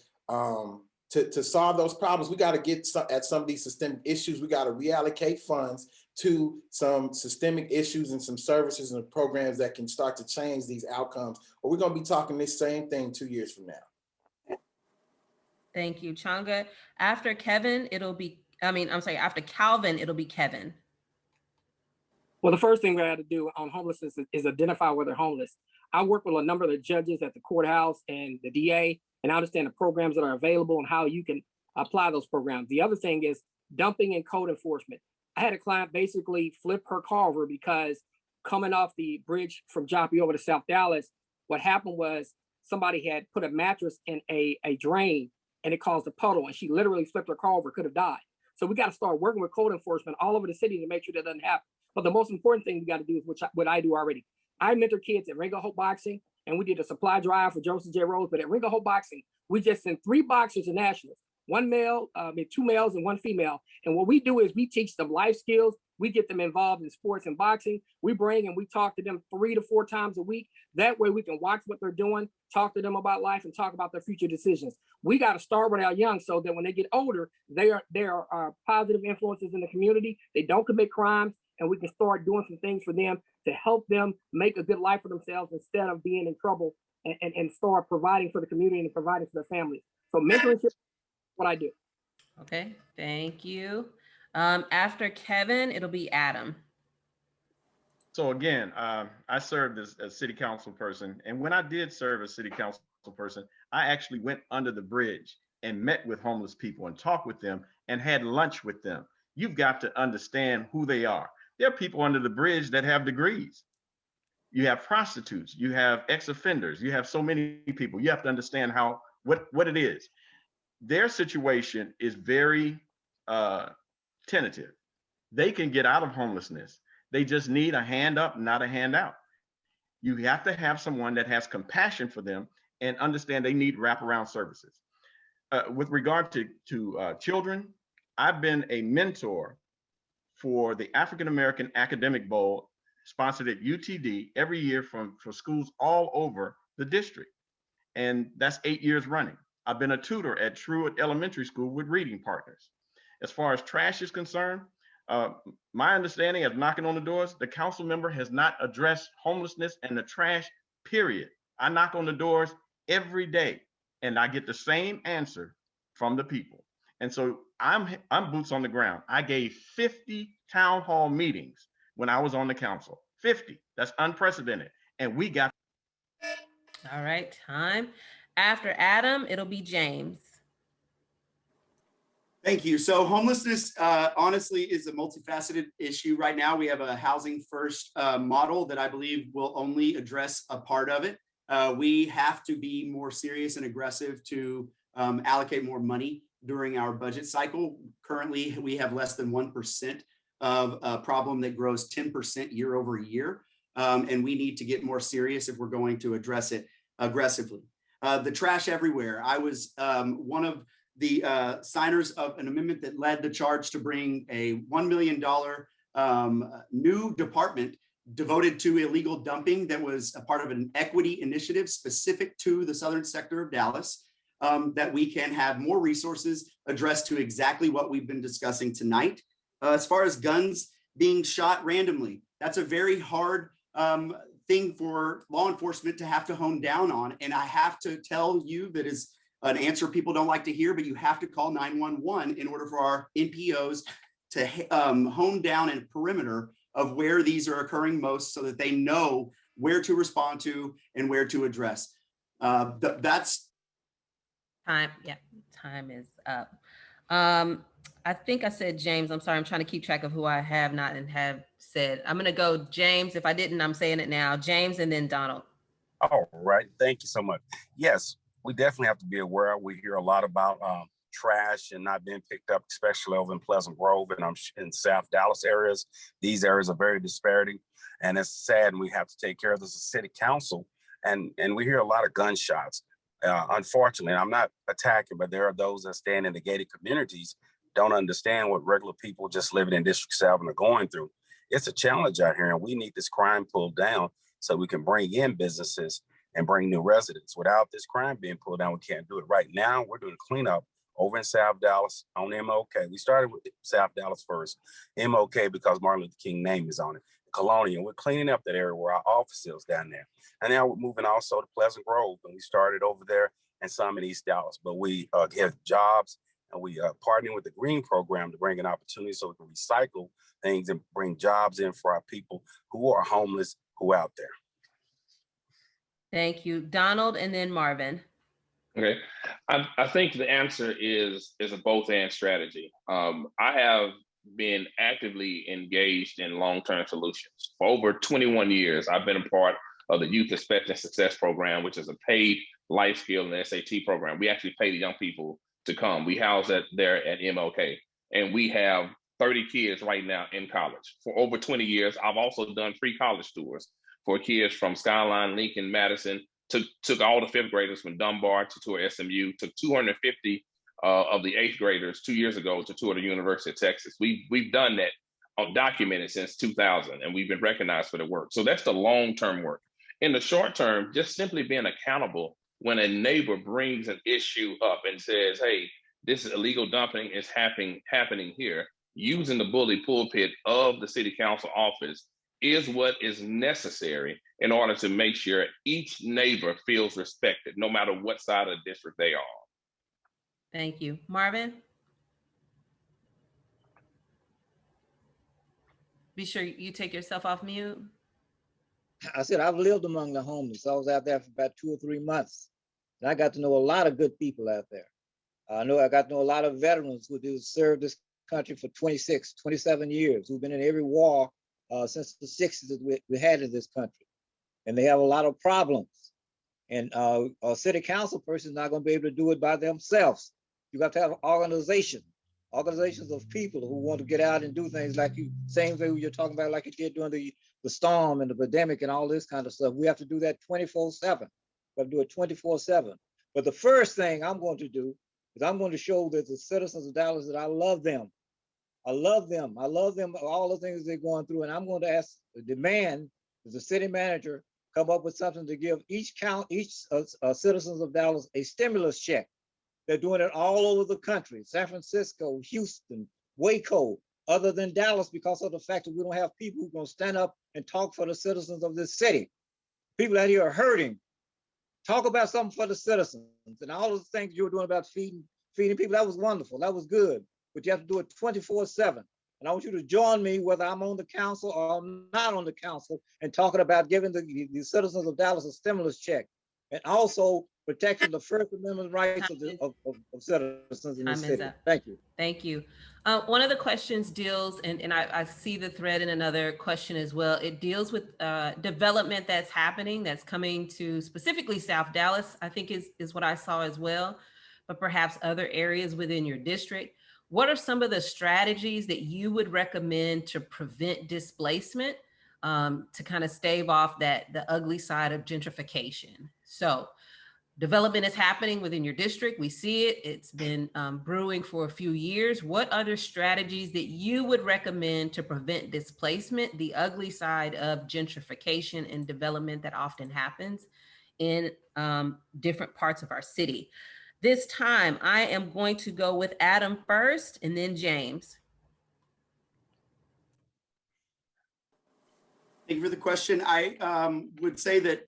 to solve those problems, we got to get at some of these systemic issues. We got to reallocate funds to some systemic issues and some services and programs that can start to change these outcomes, or we're going to be talking this same thing 2 years from now. Thank you, Changa. After Kevin, after Calvin, it'll be Kevin. Well, the first thing we had to do on homelessness is identify where they're homeless. I work with a number of the judges at the courthouse and the DA, and I understand the programs that are available and how you can apply those programs. The other thing is dumping and code enforcement. I had a client basically flip her car over because coming off the bridge from Joppy over to South Dallas, what happened was somebody had put a mattress in a drain and it caused a puddle, and she literally flipped her car over, could have died. So we got to start working with code enforcement all over the city to make sure that doesn't happen. But the most important thing we got to do is what I do already. I mentor kids at Ring of Hope Boxing, and we did a supply drive for Joseph J. Rose. But at Ring of Hope Boxing, we just sent 3 boxers to nationals, 2 males and 1 female. And what we do is we teach them life skills. We get them involved in sports and boxing. We bring and we talk to them 3 to 4 times a week. That way we can watch what they're doing, talk to them about life, and talk about their future decisions. We got to start with our young so that when they get older, they are positive influences in the community. They don't commit crimes, and we can start doing some things for them to help them make a good life for themselves instead of being in trouble, and start providing for the community and providing for their families. So mentorship is what I do. Okay, thank you. After Kevin, it'll be Adam. So again, I served as a city council person, and when I did serve as city council person, I actually went under the bridge and met with homeless people and talked with them and had lunch with them. You've got to understand who they are. There are people under the bridge that have degrees. You have prostitutes, you have ex-offenders, you have so many people. You have to understand what it is. Their situation is very tentative. They can get out of homelessness. They just need a hand up, not a hand out. You have to have someone that has compassion for them and understand they need wraparound services. With regard to children, I've been a mentor for the African American Academic Bowl, sponsored at UTD every year for schools all over the district. And that's 8 years running. I've been a tutor at Truett Elementary School with Reading Partners. As far as trash is concerned, my understanding of knocking on the doors, the council member has not addressed homelessness and the trash, period. I knock on the doors every day and I get the same answer from the people. And so I'm boots on the ground. I gave 50 town hall meetings when I was on the council, 50. That's unprecedented. And we got. All right, time. After Adam, it'll be James. Thank you. So homelessness, honestly, is a multifaceted issue right now. We have a housing first model that I believe will only address a part of it. We have to be more serious and aggressive to allocate more money during our budget cycle. Currently, we have less than 1% of a problem that grows 10% year over year. And we need to get more serious if we're going to address it aggressively. The trash everywhere. I was one of the signers of an amendment that led the charge to bring a $1 million new department devoted to illegal dumping that was a part of an equity initiative specific to the southern sector of Dallas, that we can have more resources addressed to exactly what we've been discussing tonight. As far as guns being shot randomly, that's a very hard thing for law enforcement to have to hone down on. And I have to tell you that is an answer people don't like to hear, but you have to call 911 in order for our NPOs to hone down a perimeter of where these are occurring most so that they know where to respond to and where to address. That's time. Yeah, time is up. I think I said James. I'm sorry. I'm trying to keep track of who I have not and have said. I'm going to go James. If I didn't, I'm saying it now. James and then Donald. All right. Thank you so much. Yes, we definitely have to be aware. We hear a lot about trash and not being picked up, especially over in Pleasant Grove and in South Dallas areas. These areas are very dispariting, and it's sad, and we have to take care of this as a city council. And we hear a lot of gunshots. Unfortunately, I'm not attacking, but there are those that stand in the gated communities, don't understand what regular people just living in District 7 are going through. It's a challenge out here, and we need this crime pulled down so we can bring in businesses and bring new residents. Without this crime being pulled down, we can't do it. Right now, we're doing cleanup over in South Dallas on MOK. We started with South Dallas first, MOK because Martin Luther King's name is on it. Colonial, we're cleaning up that area where our office is down there. And now we're moving also to Pleasant Grove, and we started over there and some in East Dallas. But we have jobs, and we are partnering with the Green Program to bring in opportunities so we can recycle things and bring jobs in for our people who are homeless, who are out there. Thank you. Donald and then Marvin. Okay. I think the answer is a both and strategy. I have been actively engaged in long-term solutions. For over 21 years, I've been a part of the Youth Expect and Success Program, which is a paid life skill and SAT program. We actually pay the young people to come. We house that there at MLK, and we have 30 kids right now in college. For over 20 years, I've also done free college tours for kids from Skyline, Lincoln, Madison, took all the fifth graders from Dunbar to tour SMU, took 250 of the eighth graders 2 years ago to tour the University of Texas. We've done that documented since 2000, and we've been recognized for the work. So that's the long-term work. In the short term, just simply being accountable when a neighbor brings an issue up and says, hey, this is illegal dumping is happening here, using the bully pulpit of the city council office is what is necessary in order to make sure each neighbor feels respected, no matter what side of the district they are. Thank you. Marvin? Be sure you take yourself off mute. I said, I've lived among the homeless. I was out there for about 2 or 3 months. And I got to know a lot of good people out there. I got to know a lot of veterans who have served this country for 26, 27 years, who've been in every war since the 60s that we had in this country. And they have a lot of problems. And a city council person is not going to be able to do it by themselves. You got to have organizations of people who want to get out and do things like you, same thing you're talking about, like you did during the storm and the pandemic and all this kind of stuff. We have to do that 24/7. We have to do it 24/7. But the first thing I'm going to do is I'm going to show that the citizens of Dallas that I love them. I love them. I love them, all the things they're going through. And I'm going to demand as a city manager, come up with something to give each citizens of Dallas a stimulus check. They're doing it all over the country, San Francisco, Houston, Waco, other than Dallas, because of the fact that we don't have people who are going to stand up and talk for the citizens of this city. People out here are hurting. Talk about something for the citizens. And all of the things you were doing about feeding people, that was wonderful. That was good. But you have to do it 24/7. And I want you to join me, whether I'm on the council or I'm not on the council, and talking about giving the citizens of Dallas a stimulus check, and also protecting the First Amendment rights of citizens in the city. Thank you. Thank you. One of the questions deals, and I see the thread in another question as well. It deals with development that's happening, that's coming to specifically South Dallas, I think is what I saw as well, but perhaps other areas within your district. What are some of the strategies that you would recommend to prevent displacement, to kind of stave off the ugly side of gentrification? So development is happening within your district. We see it. It's been brewing for a few years. What other strategies that you would recommend to prevent displacement, the ugly side of gentrification and development that often happens in different parts of our city? This time, I am going to go with Adam first and then James. Thank you for the question. I would say that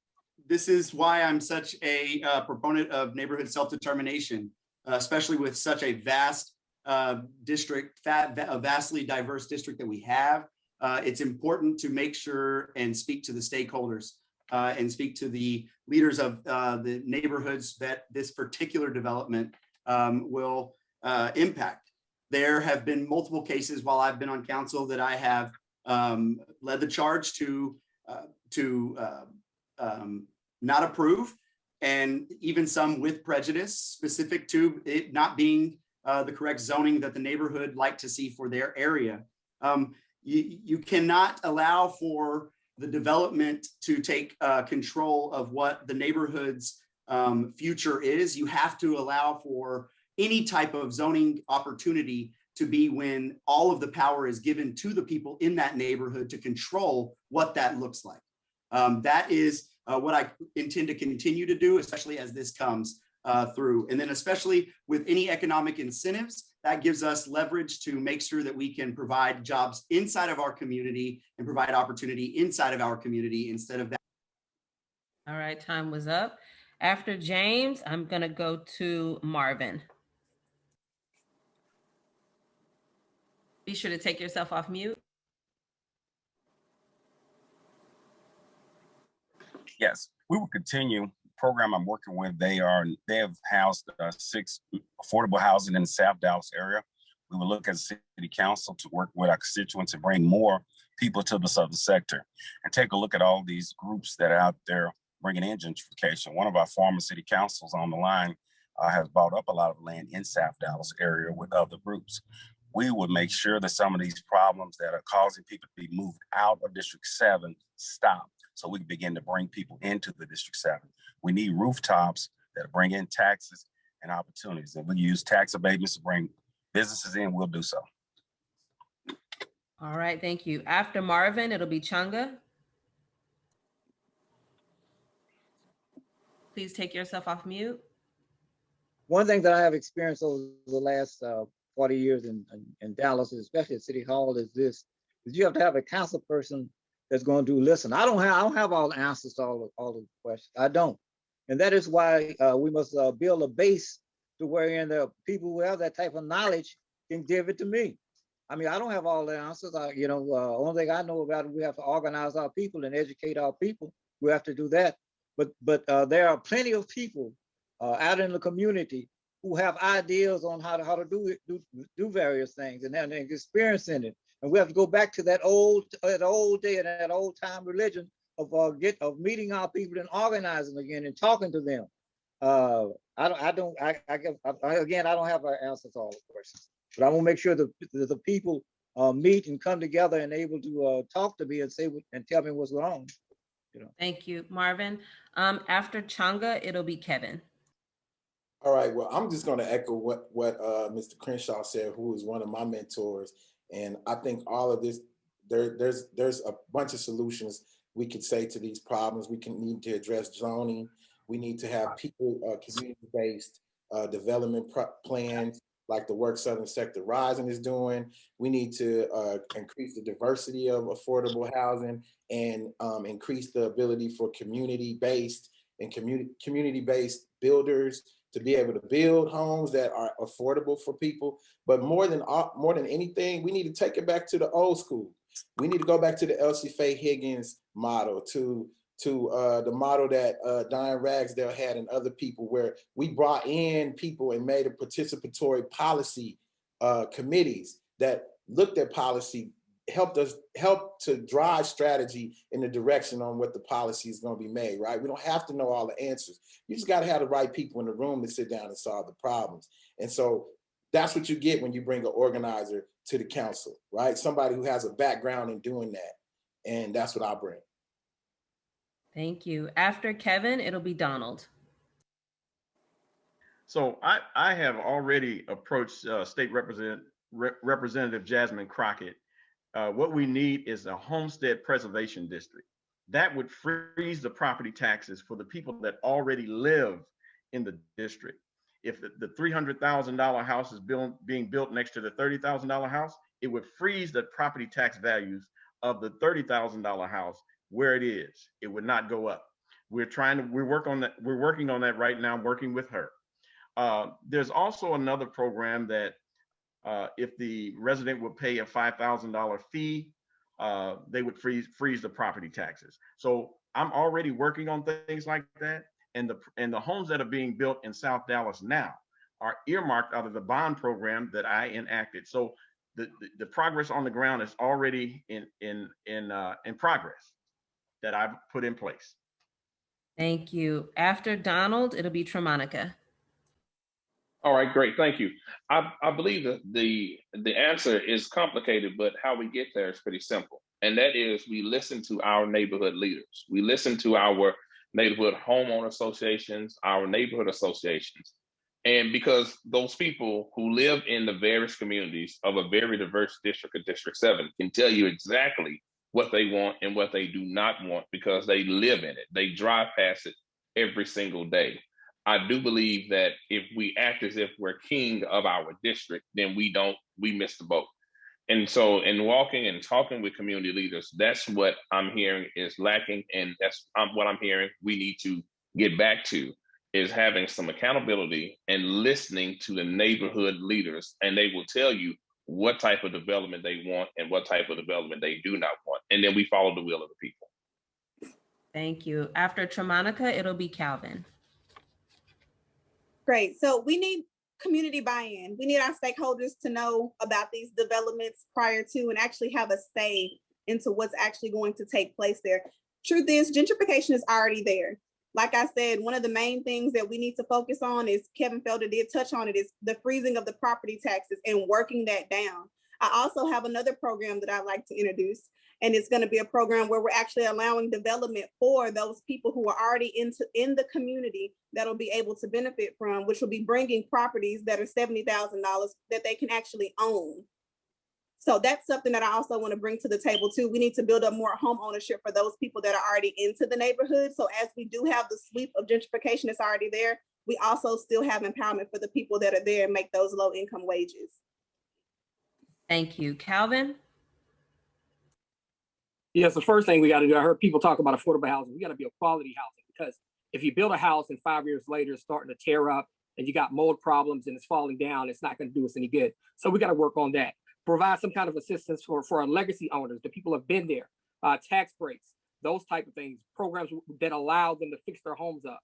this is why I'm such a proponent of neighborhood self-determination, especially with such a vast district, a vastly diverse district that we have. It's important to make sure and speak to the stakeholders and speak to the leaders of the neighborhoods that this particular development will impact. There have been multiple cases while I've been on council that I have led the charge to not approve, and even some with prejudice specific to it not being the correct zoning that the neighborhood like to see for their area. You cannot allow for the development to take control of what the neighborhood's future is. You have to allow for any type of zoning opportunity to be when all of the power is given to the people in that neighborhood to control what that looks like. That is what I intend to continue to do, especially as this comes through. And then especially with any economic incentives, that gives us leverage to make sure that we can provide jobs inside of our community and provide opportunity inside of our community instead of that. All right, time was up. After James, I'm gonna go to Marvin. Be sure to take yourself off mute. Yes, we will continue. Program I'm working with, they have housed 6 affordable housing in the South Dallas area. We will look as city council to work with our constituents and bring more people to the southern sector and take a look at all these groups that are out there bringing in gentrification. One of our former city councils on the line has bought up a lot of land in South Dallas area with other groups. We would make sure that some of these problems that are causing people to be moved out of District 7 stop, so we can begin to bring people into the District 7. We need rooftops that bring in taxes and opportunities. If we use tax abatements to bring businesses in, we'll do so. All right, thank you. After Marvin, it'll be Chunga. Please take yourself off mute. One thing that I have experienced over the last 40 years in Dallas, especially at City Hall, is this: is you have to have a council person that's going to listen. I don't have all the answers to all the questions. I don't, and that is why we must build a base to wherein the people who have that type of knowledge can give it to me. I mean, I don't have all the answers. Only thing I know about it, we have to organize our people and educate our people. We have to do that. But there are plenty of people out in the community who have ideas on how to do various things and have experience in it. And we have to go back to that old day and that old time religion of meeting our people and organizing again and talking to them. I don't have an answer to all the questions, but I want to make sure that the people meet and come together and able to talk to me and say and tell me what's wrong. Thank you, Marvin. After Chunga, it'll be Kevin. All right, well, I'm just going to echo what Mr. Crenshaw said, who is one of my mentors. And I think all of this, there's a bunch of solutions we could say to these problems. We need to address zoning. We need to have people, community-based development plans like the work Southern Sector Rising is doing. We need to increase the diversity of affordable housing and increase the ability for community-based and community-based builders to be able to build homes that are affordable for people. But more than anything, we need to take it back to the old school. We need to go back to the Elsie Faye Higgins model, to the model that Diane Ragsdale had and other people, where we brought in people and made a participatory policy committees that looked at policy, helped to drive strategy in the direction on what the policy is going to be made, right? We don't have to know all the answers. You just got to have the right people in the room to sit down and solve the problems. And so that's what you get when you bring an organizer to the council, right? Somebody who has a background in doing that. And that's what I bring. Thank you. After Kevin, it'll be Donald. So I have already approached State Representative Jasmine Crockett. What we need is a homestead preservation district that would freeze the property taxes for the people that already live in the district. If the $300,000 house is being built next to the $30,000 house, it would freeze the property tax values of the $30,000 house where it is. It would not go up. We're working on that right now, working with her. There's also another program that if the resident would pay a $5,000 fee, they would freeze the property taxes. So I'm already working on things like that. And the homes that are being built in South Dallas now are earmarked out of the bond program that I enacted. So the progress on the ground is already in progress that I've put in place. Thank you. After Donald, it'll be Tremonica. All right, great, thank you. I believe that the answer is complicated, but how we get there is pretty simple. And that is, we listen to our neighborhood leaders. We listen to our neighborhood homeowner associations, our neighborhood associations. And because those people who live in the various communities of a very diverse district of District 7 can tell you exactly what they want and what they do not want, because they live in it. They drive past it every single day. I do believe that if we act as if we're king of our district, then we miss the boat. And so in walking and talking with community leaders, that's what I'm hearing is lacking. And that's what I'm hearing we need to get back to, is having some accountability and listening to the neighborhood leaders. And they will tell you what type of development they want and what type of development they do not want. And then we follow the will of the people. Thank you. After Tremonica, it'll be Calvin. Great. So we need community buy-in. We need our stakeholders to know about these developments prior to and actually have a say into what's actually going to take place there. Truth is, gentrification is already there. Like I said, one of the main things that we need to focus on is, Kevin Felder did touch on it, is the freezing of the property taxes and working that down. I also have another program that I'd like to introduce, and it's going to be a program where we're actually allowing development for those people who are already in the community that'll be able to benefit from, which will be bringing properties that are $70,000 that they can actually own. So that's something that I also want to bring to the table too. We need to build up more home ownership for those people that are already into the neighborhood. So as we do have the sweep of gentrification that's already there, we also still have empowerment for the people that are there and make those low income wages. Thank you. Calvin? Yes, the first thing we got to do, I heard people talk about affordable housing. We got to be a quality housing, because if you build a house and 5 years later it's starting to tear up and you got mold problems and it's falling down, it's not going to do us any good. So we got to work on that. Provide some kind of assistance for our legacy owners, the people who have been there, tax breaks, those type of things, programs that allow them to fix their homes up,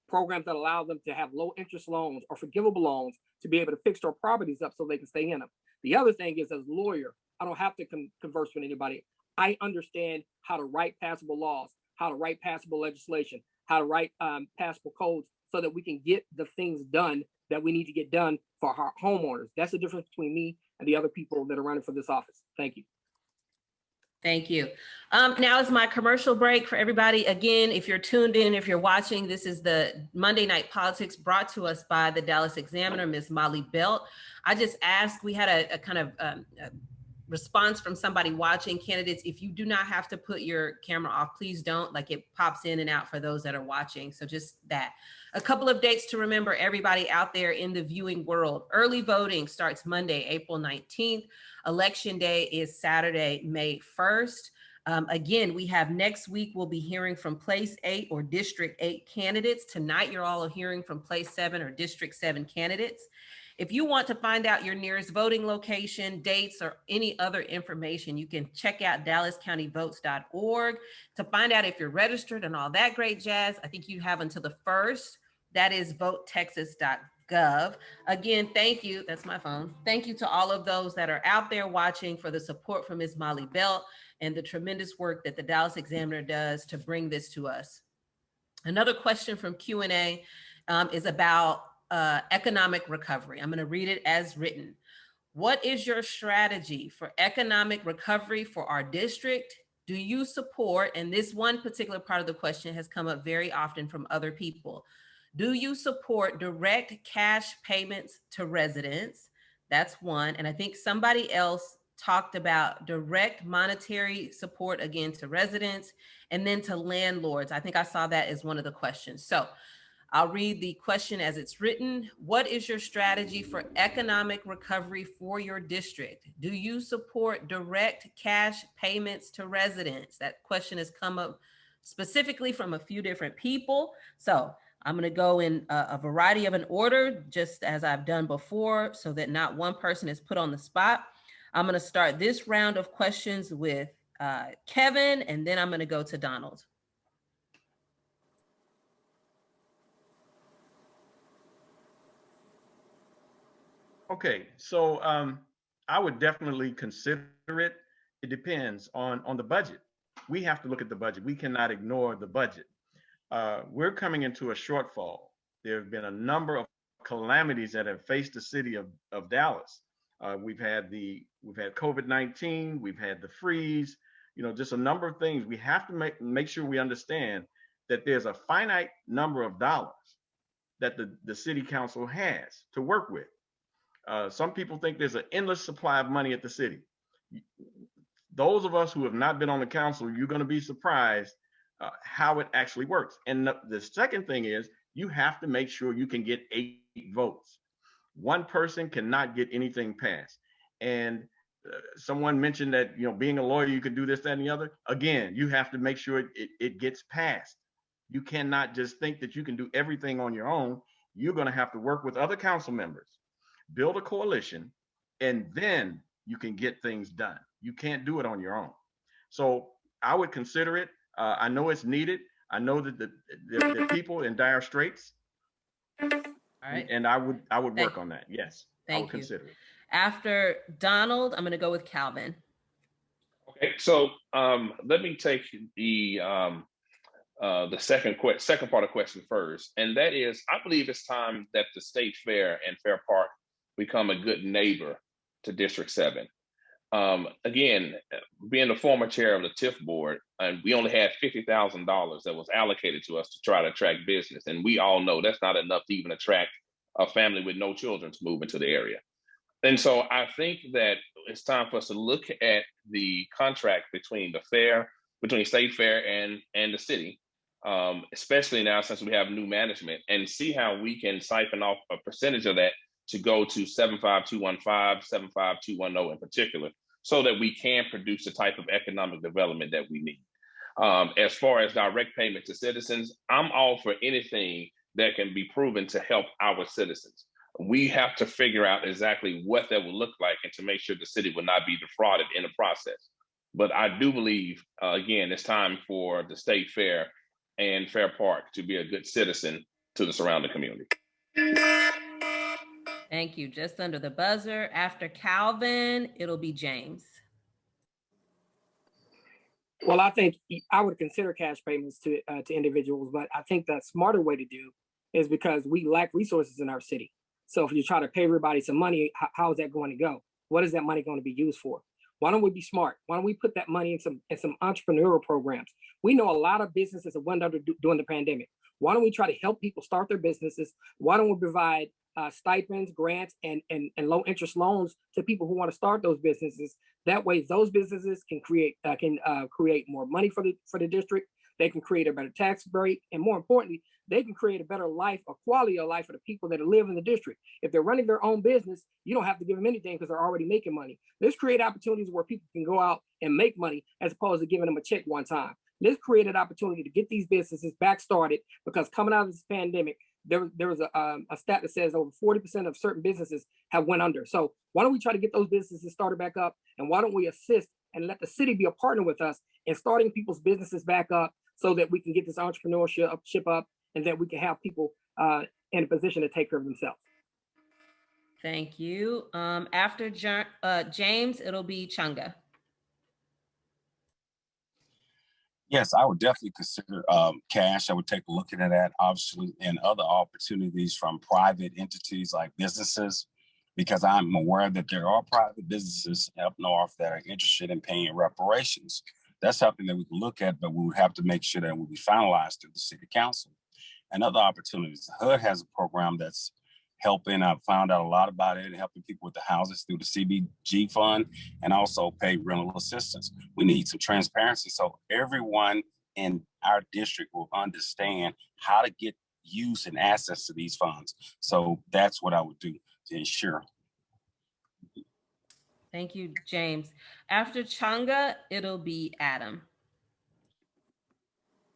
programs that allow them to have low interest loans or forgivable loans to be able to fix their properties up so they can stay in them. The other thing is, as a lawyer, I don't have to converse with anybody. I understand how to write passable laws, how to write passable legislation, how to write passable codes so that we can get the things done that we need to get done for our homeowners. That's the difference between me and the other people that are running for this office. Thank you. Thank you. Now is my commercial break for everybody. Again, if you're tuned in, if you're watching, this is the Monday Night Politics brought to us by the Dallas Examiner, Ms. Molly Belt. I just asked, we had a kind of response from somebody watching. Candidates, if you do not have to put your camera off, please don't. Like, it pops in and out for those that are watching. So just that. A couple of dates to remember, everybody out there in the viewing world. Early voting starts Monday, April 19th. Election day is Saturday, May 1st. Again, we have next week, we'll be hearing from Place 8 or District 8 candidates. Tonight, you're all hearing from Place 7 or District 7 candidates. If you want to find out your nearest voting location, dates, or any other information, you can check out dallascountyvotes.org to find out if you're registered and all that great jazz. I think you have until the 1st. That is votetexas.gov. Again, thank you. That's my phone. Thank you to all of those that are out there watching for the support from Ms. Molly Belt and the tremendous work that the Dallas Examiner does to bring this to us. Another question from Q&A is about economic recovery. I'm going to read it as written. What is your strategy for economic recovery for our district? Do you support, and this one particular part of the question has come up very often from other people, do you support direct cash payments to residents? That's one. And I think somebody else talked about direct monetary support, again, to residents and then to landlords. I think I saw that as one of the questions. So I'll read the question as it's written. What is your strategy for economic recovery for your district? Do you support direct cash payments to residents? That question has come up specifically from a few different people. So I'm going to go in a variety of an order, just as I've done before, so that not one person is put on the spot. I'm going to start this round of questions with Kevin, and then I'm going to go to Donald. Okay, so I would definitely consider it. It depends on the budget. We have to look at the budget. We cannot ignore the budget. We're coming into a shortfall. There have been a number of calamities that have faced the city of Dallas. We've had COVID-19, we've had the freeze, just a number of things. We have to make sure we understand that there's a finite number of dollars that the city council has to work with. Some people think there's an endless supply of money at the city. Those of us who have not been on the council, you're going to be surprised how it actually works. And the second thing is, you have to make sure you can get 8 votes. One person cannot get anything passed. And someone mentioned that, being a lawyer, you could do this, that, and the other. Again, you have to make sure it gets passed. You cannot just think that you can do everything on your own. You're going to have to work with other council members, build a coalition, and then you can get things done. You can't do it on your own. So I would consider it. I know it's needed. I know that the people in dire straits. All right. And I would Thank- work on that. Yes, I Thank would you. consider it. After Donald, I'm going to go with Calvin. Okay, so let me take the second part of the question first, and that is, I believe it's time that the State Fair and Fair Park become a good neighbor to District 7. Again, being the former chair of the TIF board, and we only had $50,000 that was allocated to us to try to attract business, and we all know that's not enough to even attract a family with no children to move into the area. And so I think that it's time for us to look at the contract between State Fair and the city, especially now since we have new management, and see how we can siphon off a percentage of that to go to 75215, 75210 in particular, so that we can produce the type of economic development that we need. As far as direct payment to citizens, I'm all for anything that can be proven to help our citizens. We have to figure out exactly what that will look like and to make sure the city will not be defrauded in the process. But I do believe, again, it's time for the State Fair and Fair Park to be a good citizen to the surrounding community. Thank you. Just under the buzzer. After Calvin, it'll be James. Well, I think I would consider cash payments to individuals, but I think the smarter way to do is because we lack resources in our city. So if you try to pay everybody some money, how is that going to go? What is that money going to be used for? Why don't we be smart? Why don't we put that money in some entrepreneurial programs? We know a lot of businesses that went under during the pandemic. Why don't we try to help people start their businesses? Why don't we provide stipends, grants, and low interest loans to people who want to start those businesses? That way, those businesses can create more money for the district. They can create a better tax break, and more importantly, they can create a better life, a quality of life for the people that live in the district. If they're running their own business, you don't have to give them anything because they're already making money. Let's create opportunities where people can go out and make money as opposed to giving them a check one time. Let's create an opportunity to get these businesses back started, because coming out of this pandemic, there was a stat that says over 40% of certain businesses have went under. So why don't we try to get those businesses started back up? And why don't we assist and let the city be a partner with us in starting people's businesses back up so that we can get this entrepreneurship up and that we can have people in a position to take care of themselves. Thank you. After James, it'll be Chunga. Yes, I would definitely consider cash. I would take a look at that, obviously, and other opportunities from private entities like businesses, because I'm aware that there are private businesses up north that are interested in paying reparations. That's something that we can look at, but we would have to make sure that it will be finalized through the city council. And other opportunities. HUD has a program that's helping. I've found out a lot about it, helping people with the houses through the CBG fund, and also pay rental assistance. We need some transparency so everyone in our district will understand how to get use and access to these funds. So that's what I would do to ensure. Thank you, James. After Chunga, it'll be Adam.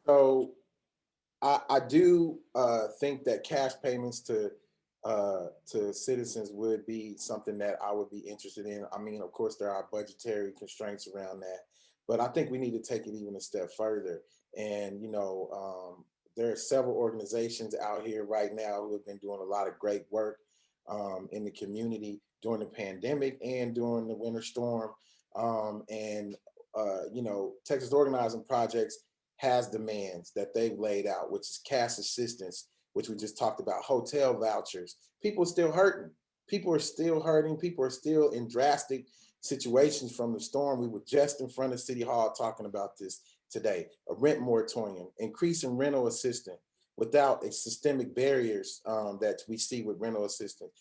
So I do think that cash payments to citizens would be something that I would be interested in. I mean, of course, there are budgetary constraints around that, but I think we need to take it even a step further. And, you know, there are several organizations out here right now who have been doing a lot of great work in the community during the pandemic and during the winter storm. You know, Texas Organizing Projects has demands that they've laid out, which is cash assistance, which we just talked about, hotel vouchers. People are still hurting. People are still hurting. People are still in drastic situations from the storm. We were just in front of City Hall talking about this today. A rent moratorium, increasing rental assistance without systemic barriers that we see with rental assistance.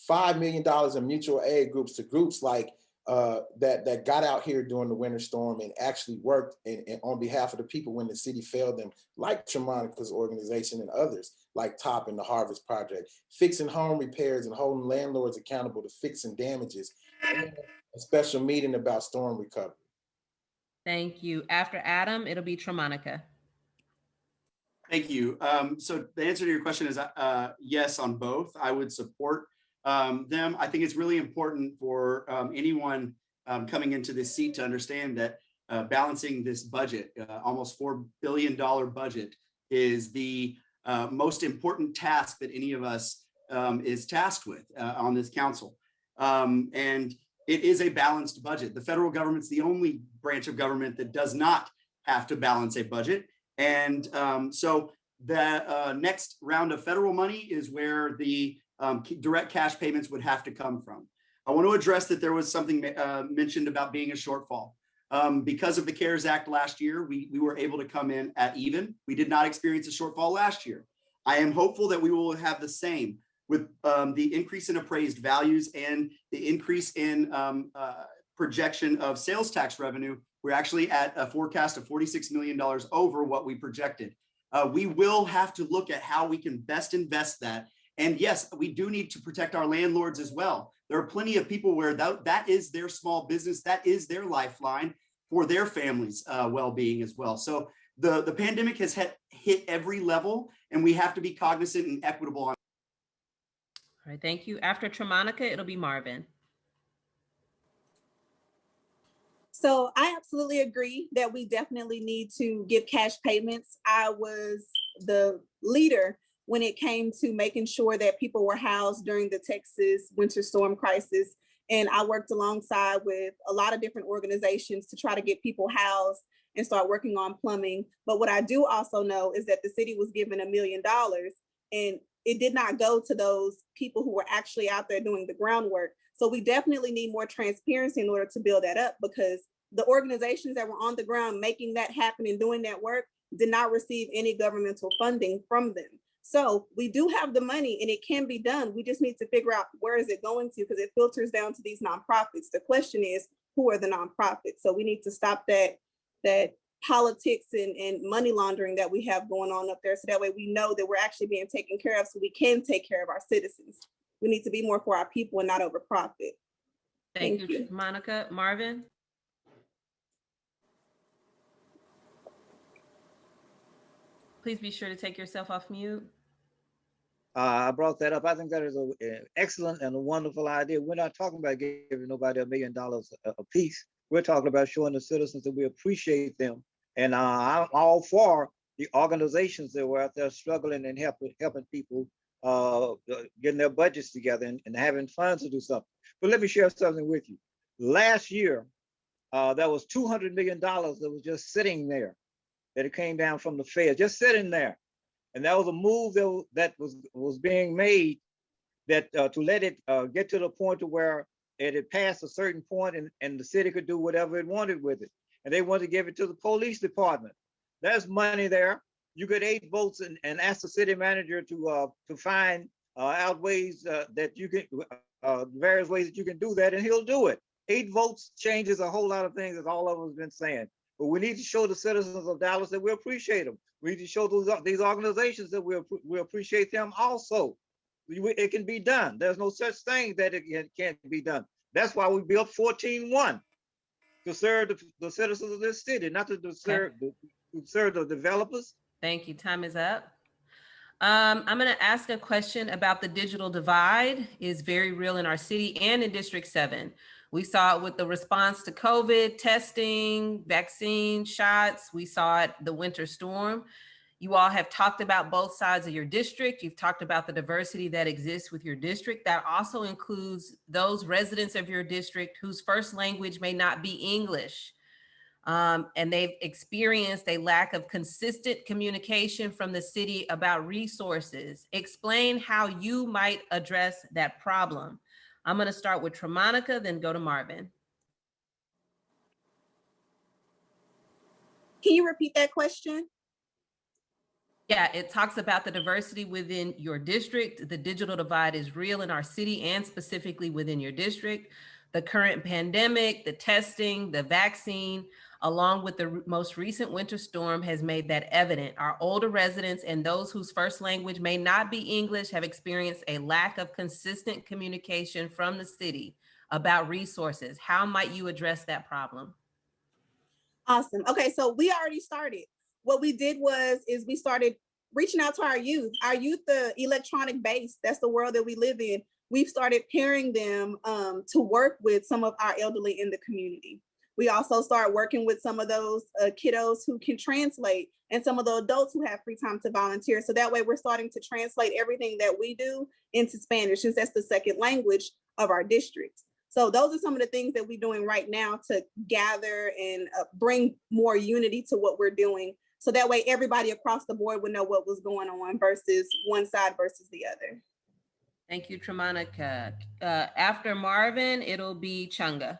$5 million in mutual aid groups to groups like that got out here during the winter storm and actually worked and on behalf of the people when the city failed them, like Tremonica's organization and others like TOP and the Harvest Project, fixing home repairs and holding landlords accountable to fixing damages, and a special meeting about storm recovery. Thank you. After Adam, it'll be Tremonica. Thank you. So the answer to your question is yes on both. I would support them. I think it's really important for anyone coming into this seat to understand that balancing this budget, almost $4 billion budget, is the most important task that any of us is tasked with on this council. And it is a balanced budget. The federal government's the only branch of government that does not have to balance a budget. And so the next round of federal money is where the direct cash payments would have to come from. I want to address that there was something mentioned about being a shortfall. Because of the CARES Act last year, we were able to come in at even. We did not experience a shortfall last year. I am hopeful that we will have the same with the increase in appraised values and the increase in projection of sales tax revenue. We're actually at a forecast of $46 million over what we projected. We will have to look at how we can best invest that. And yes, we do need to protect our landlords as well. There are plenty of people where that is their small business, that is their lifeline for their families' well-being as well. So the pandemic has hit every level, and we have to be cognizant and equitable on. All right, thank you. After Tremonica, it'll be Marvin. So I absolutely agree that we definitely need to give cash payments. I was the leader when it came to making sure that people were housed during the Texas winter storm crisis. And I worked alongside with a lot of different organizations to try to get people housed and start working on plumbing. But what I do also know is that the city was given $1 million, and it did not go to those people who were actually out there doing the groundwork. So we definitely need more transparency in order to build that up, because the organizations that were on the ground making that happen and doing that work did not receive any governmental funding from them. So we do have the money and it can be done. We just need to figure out where is it going to, because it filters down to these nonprofits. The question is, who are the nonprofits? So we need to stop that politics and money laundering that we have going on up there. So that way we know that we're actually being taken care of, so we can take care of our citizens. We need to be more for our people and not over profit. Thank you, Monica. Marvin? Please be sure to take yourself off mute. I brought that up. I think that is an excellent and a wonderful idea. We're not talking about giving nobody $1 million a piece. We're talking about showing the citizens that we appreciate them. And I'm all for the organizations that were out there struggling and helping people getting their budgets together and having funds to do something. But let me share something with you. Last year, there was $200 million that was just sitting there, that it came down from the Fed, just sitting there. And that was a move that was being made that to let it get to the point to where it had passed a certain point and the city could do whatever it wanted with it. And they wanted to give it to the police department. There's money there. You get 8 votes and ask the city manager to find out ways that you can, various ways that you can do that, and he'll do it. 8 votes changes a whole lot of things, as all of us have been saying. But we need to show the citizens of Dallas that we appreciate them. We need to show these organizations that we appreciate them also. It can be done. There's no such thing that it can't be done. That's why we built 14-1, to serve the citizens of this city, not to serve the developers. Thank you. Time is up. I'm going to ask a question about the digital divide is very real in our city and in District 7. We saw it with the response to COVID, testing, vaccine shots. We saw it the winter storm. You all have talked about both sides of your district. You've talked about the diversity that exists with your district. That also includes those residents of your district whose first language may not be English. And they've experienced a lack of consistent communication from the city about resources. Explain how you might address that problem. I'm going to start with Tremonica, then go to Marvin. Can you repeat that question? Yeah, it talks about the diversity within your district. The digital divide is real in our city and specifically within your district. The current pandemic, the testing, the vaccine, along with the most recent winter storm has made that evident. Our older residents and those whose first language may not be English have experienced a lack of consistent communication from the city about resources. How might you address that problem? Awesome. Okay, so we already started. What we did is we started reaching out to our youth. Our youth, the electronic base, that's the world that we live in. We've started pairing them to work with some of our elderly in the community. We also start working with some of those kiddos who can translate and some of the adults who have free time to volunteer. So that way we're starting to translate everything that we do into Spanish, since that's the second language of our district. So those are some of the things that we're doing right now to gather and bring more unity to what we're doing. So that way everybody across the board would know what was going on versus one side versus the other. Thank you, Tramanica. After Marvin, it'll be Chunga.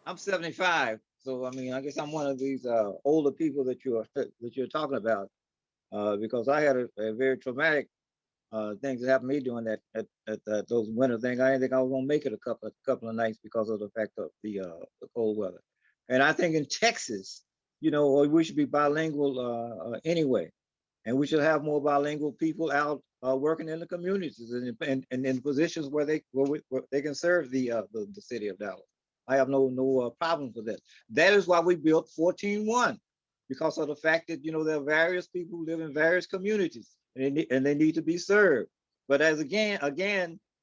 I'm 75, so I mean, I guess I'm one of these older people that you're talking about, because I had a very traumatic things that happened to me during that those winter things. I didn't think I was gonna make it a couple of nights because of the fact of the cold weather. And I think in Texas, you know, we should be bilingual anyway, and we should have more bilingual people out working in the communities and in positions where they can serve the city of Dallas. I have no problems with that. That is why we built 14-1, because of the fact that, you know, there are various people who live in various communities and they need to be served. But as again,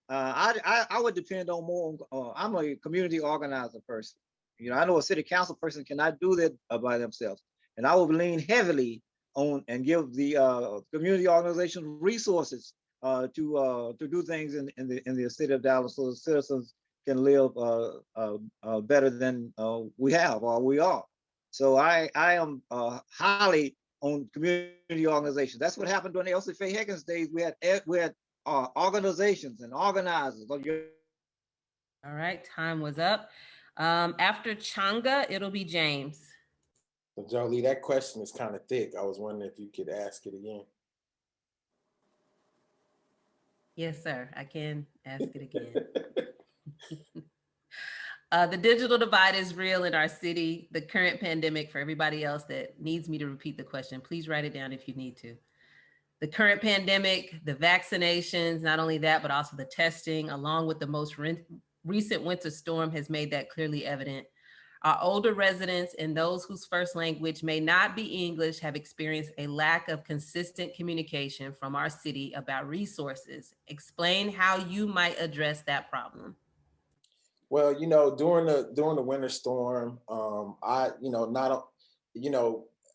I would depend on more. I'm a community organizer person. You know, I know a city council person cannot do that by themselves, and I would lean heavily on and give the community organizations resources to do things in the city of Dallas, so the citizens can live better than we have or we are. So I am highly on community organizations. That's what happened during the Elsie Faye Higgins days. We had organizations and organizers. All right, time was up. After Changa, it'll be James. So Jolie, that question is kind of thick. I was wondering if you could ask it again. Yes, sir, I can ask it again. The digital divide is real in our city. The current pandemic, for everybody else that needs me to repeat the question, please write it down if you need to. The current pandemic, the vaccinations, not only that, but also the testing, along with the most recent winter storm, has made that clearly evident. Our older residents and those whose first language may not be English have experienced a lack of consistent communication from our city about resources. Explain how you might address that problem. Well, you know, during the winter storm, I,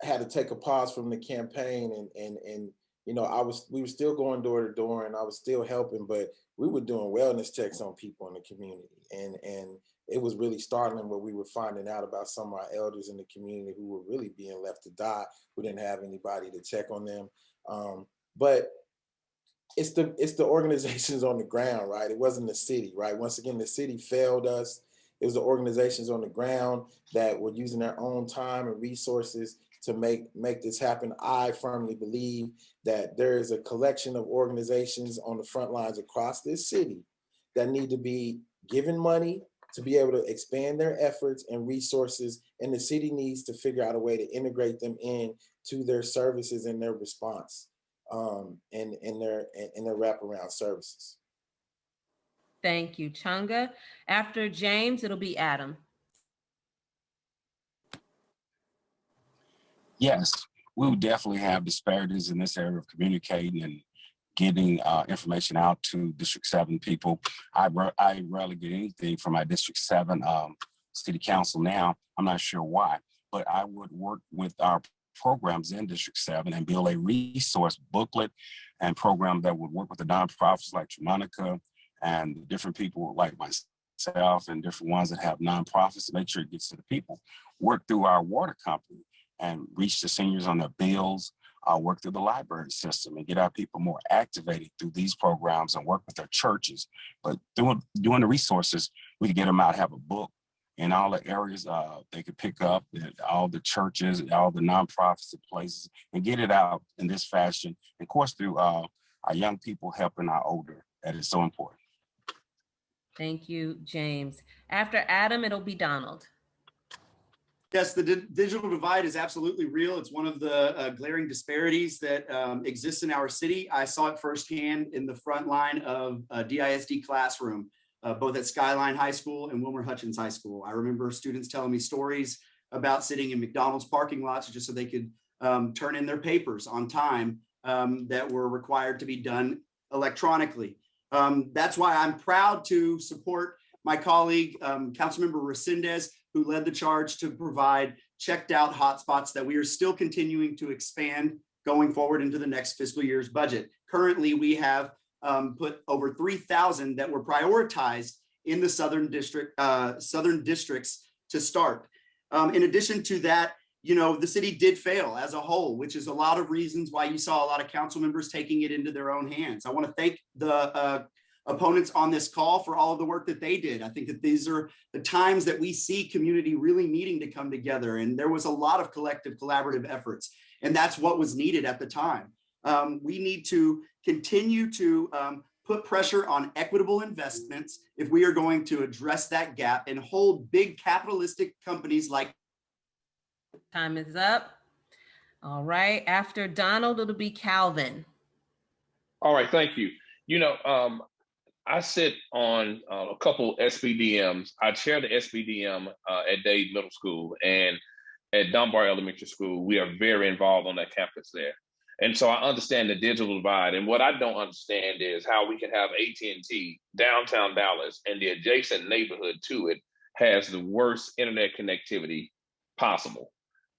had to take a pause from the campaign, and you know, we were still going door to door, and I was still helping, but we were doing wellness checks on people in the community, and it was really startling what we were finding out about some of our elders in the community who were really being left to die, who didn't have anybody to check on them. But it's the organizations on the ground, right? It wasn't the city, right? Once again, the city failed us. It was the organizations on the ground that were using their own time and resources to make this happen. I firmly believe that there is a collection of organizations on the front lines across this city that need to be given money to be able to expand their efforts and resources, and the city needs to figure out a way to integrate them in to their services and their response. And their wraparound services. Thank you, Changa. After James, it'll be Adam. Yes, we would definitely have disparities in this area of communicating and getting information out to District 7 people. I rarely get anything from my District 7 City Council now. I'm not sure why, but I would work with our programs in District 7 and build a resource booklet and program that would work with the nonprofits like Tramanica and different people like myself and different ones that have nonprofits to make sure it gets to the people. Work through our water company and reach the seniors on their bills, work through the library system and get our people more activated through these programs and work with their churches. But doing the resources, we can get them out, have a book in all the areas they could pick up, all the churches, all the nonprofits and places, and get it out in this fashion. And of course, through our young people helping our older, that is so important. Thank you, James. After Adam, it'll be Donald. Yes, the digital divide is absolutely real. It's one of the glaring disparities that exists in our city. I saw it firsthand in the front line of a DISD classroom, both at Skyline High School and Wilmer Hutchins High School. I remember students telling me stories about sitting in McDonald's parking lots just so they could turn in their papers on time that were required to be done electronically. That's why I'm proud to support my colleague, Councilmember Resendez, who led the charge to provide checked out hotspots that we are still continuing to expand going forward into the next fiscal year's budget. Currently, we have put over 3,000 that were prioritized in the southern districts to start. In addition to that, you know, the city did fail as a whole, which is a lot of reasons why you saw a lot of council members taking it into their own hands. I want to thank the opponents on this call for all of the work that they did. I think that these are the times that we see community really needing to come together. And there was a lot of collective collaborative efforts. And that's what was needed at the time. We need to continue to put pressure on equitable investments if we are going to address that gap and hold big capitalistic companies like. Time is up. All right. After Donald, it'll be Calvin. All right, thank you. You know, I sit on a couple SBDMs. I chair the SBDM at Dade Middle School, and at Dunbar Elementary School, we are very involved on that campus there. And so I understand the digital divide. And what I don't understand is how we can have AT&T downtown Dallas and the adjacent neighborhood to it has the worst internet connectivity possible.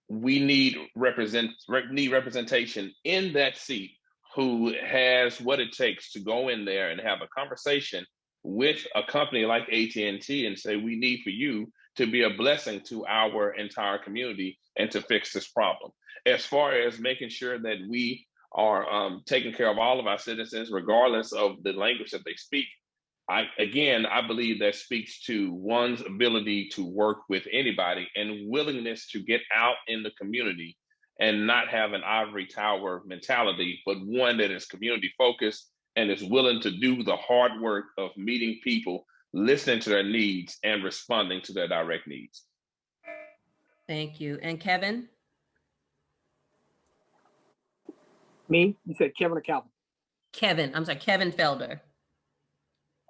We need representation in that seat who has what it takes to go in there and have a conversation with a company like AT&T and say, we need for you to be a blessing to our entire community and to fix this problem. As far as making sure that we are taking care of all of our citizens, regardless of the language that they speak, I believe that speaks to one's ability to work with anybody and willingness to get out in the community and not have an ivory tower mentality, but one that is community focused and is willing to do the hard work of meeting people, listening to their needs and responding to their direct needs. Thank you. And Kevin? Me? You said Kevin or Calvin? Kevin. I'm sorry, Kevin Felder.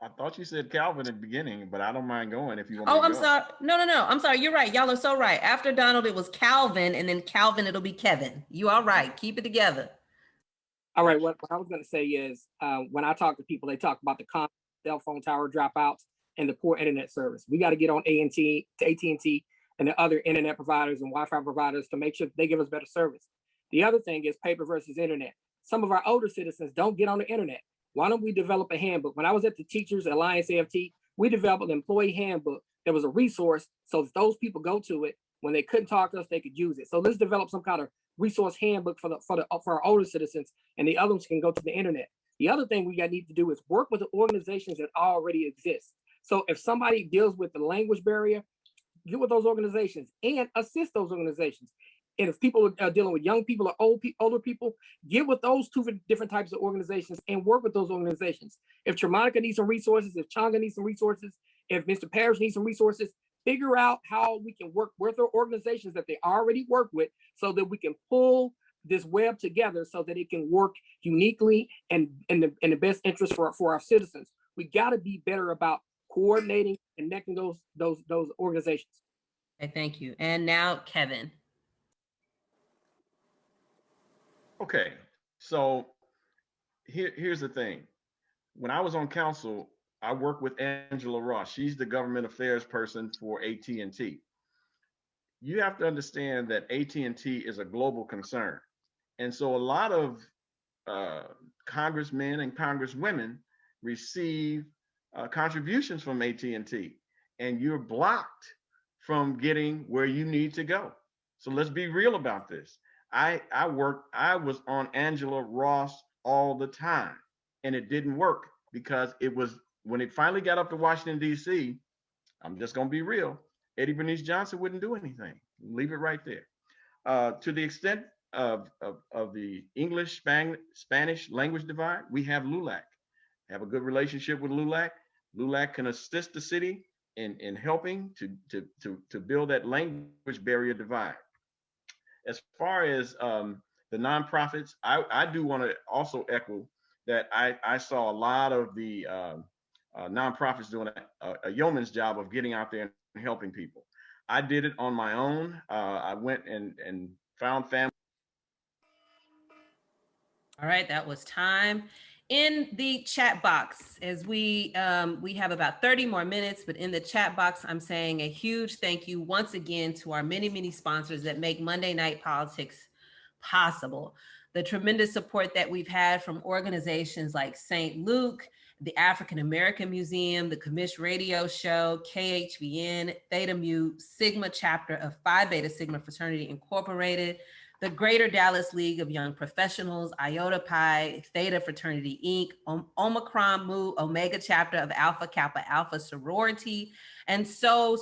I thought you said Calvin at the beginning, but I don't mind going if you want. Oh, I'm sorry. No. I'm sorry. You're right. Y'all are so right. After Donald, it was Calvin, and then Calvin, it'll be Kevin. You all right. Keep it together. All right. What I was going to say is when I talk to people, they talk about the cell phone tower dropouts and the poor internet service. We got to get on AT&T and the other internet providers and Wi-Fi providers to make sure they give us better service. The other thing is paper versus internet. Some of our older citizens don't get on the internet. Why don't we develop a handbook? When I was at the Teachers Alliance AFT, we developed an employee handbook. There was a resource so that those people go to it. When they couldn't talk to us, they could use it. So let's develop some kind of resource handbook for our older citizens, and the others can go to the internet. The other thing we need to do is work with the organizations that already exist. So if somebody deals with the language barrier, get with those organizations and assist those organizations. And if people are dealing with young people or older people, get with those two different types of organizations and work with those organizations. If Tremonica needs some resources, if Changa needs some resources, if Mr. Parish needs some resources, figure out how we can work with our organizations that they already work with so that we can pull this web together so that it can work uniquely and in the best interest for our citizens. We got to be better about coordinating, connecting those organizations. Okay, thank you. And now Kevin. Okay, so here's the thing. When I was on council, I worked with Angela Ross. She's the government affairs person for AT&T. You have to understand that AT&T is a global concern. And so a lot of congressmen and congresswomen receive contributions from AT&T, and you're blocked from getting where you need to go. So let's be real about this. I was on Angela Ross all the time, and it didn't work because when it finally got up to Washington, D.C., I'm just going to be real, Eddie Bernice Johnson wouldn't do anything. Leave it right there. To the extent of the English Spanish language divide, we have LULAC. Have a good relationship with LULAC. LULAC can assist the city in helping to build that language barrier divide. As far as the nonprofits, I do want to also echo that I saw a lot of the nonprofits doing a yeoman's job of getting out there and helping people. I did it on my own. I went and found family. All right, that was time. In the chat box, as we have about 30 more minutes, but in the chat box, I'm saying a huge thank you once again to our many, many sponsors that make Monday Night Politics possible. The tremendous support that we've had from organizations like St. Luke, the African American Museum, the Commish Radio Show, KHVN, Theta Mu, Sigma chapter of Phi Beta Sigma Fraternity Incorporated, the Greater Dallas League of Young Professionals, Iota Pi Theta Fraternity Inc., Omicron Mu Omega chapter of Alpha Kappa Alpha Sorority, and so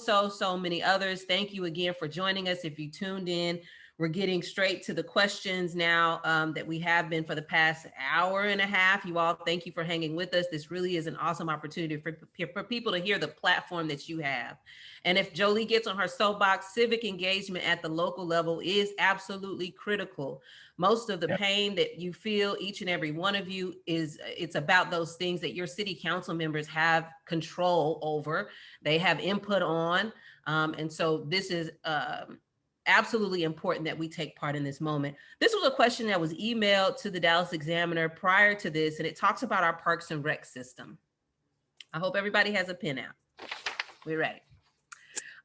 many others. Thank you again for joining us. If you tuned in, we're getting straight to the questions now that we have been for the past hour and a half. You all, thank you for hanging with us. This really is an awesome opportunity for people to hear the platform that you have. And if Jolie gets on her soapbox, civic engagement at the local level is absolutely critical. Most of the pain that you feel, each and every one of you, it's about those things that your city council members have control over, they have input on. And so this is absolutely important that we take part in this moment. This was a question that was emailed to the Dallas Examiner prior to this, and it talks about our Parks and Rec system. I hope everybody has a pen out. We're ready.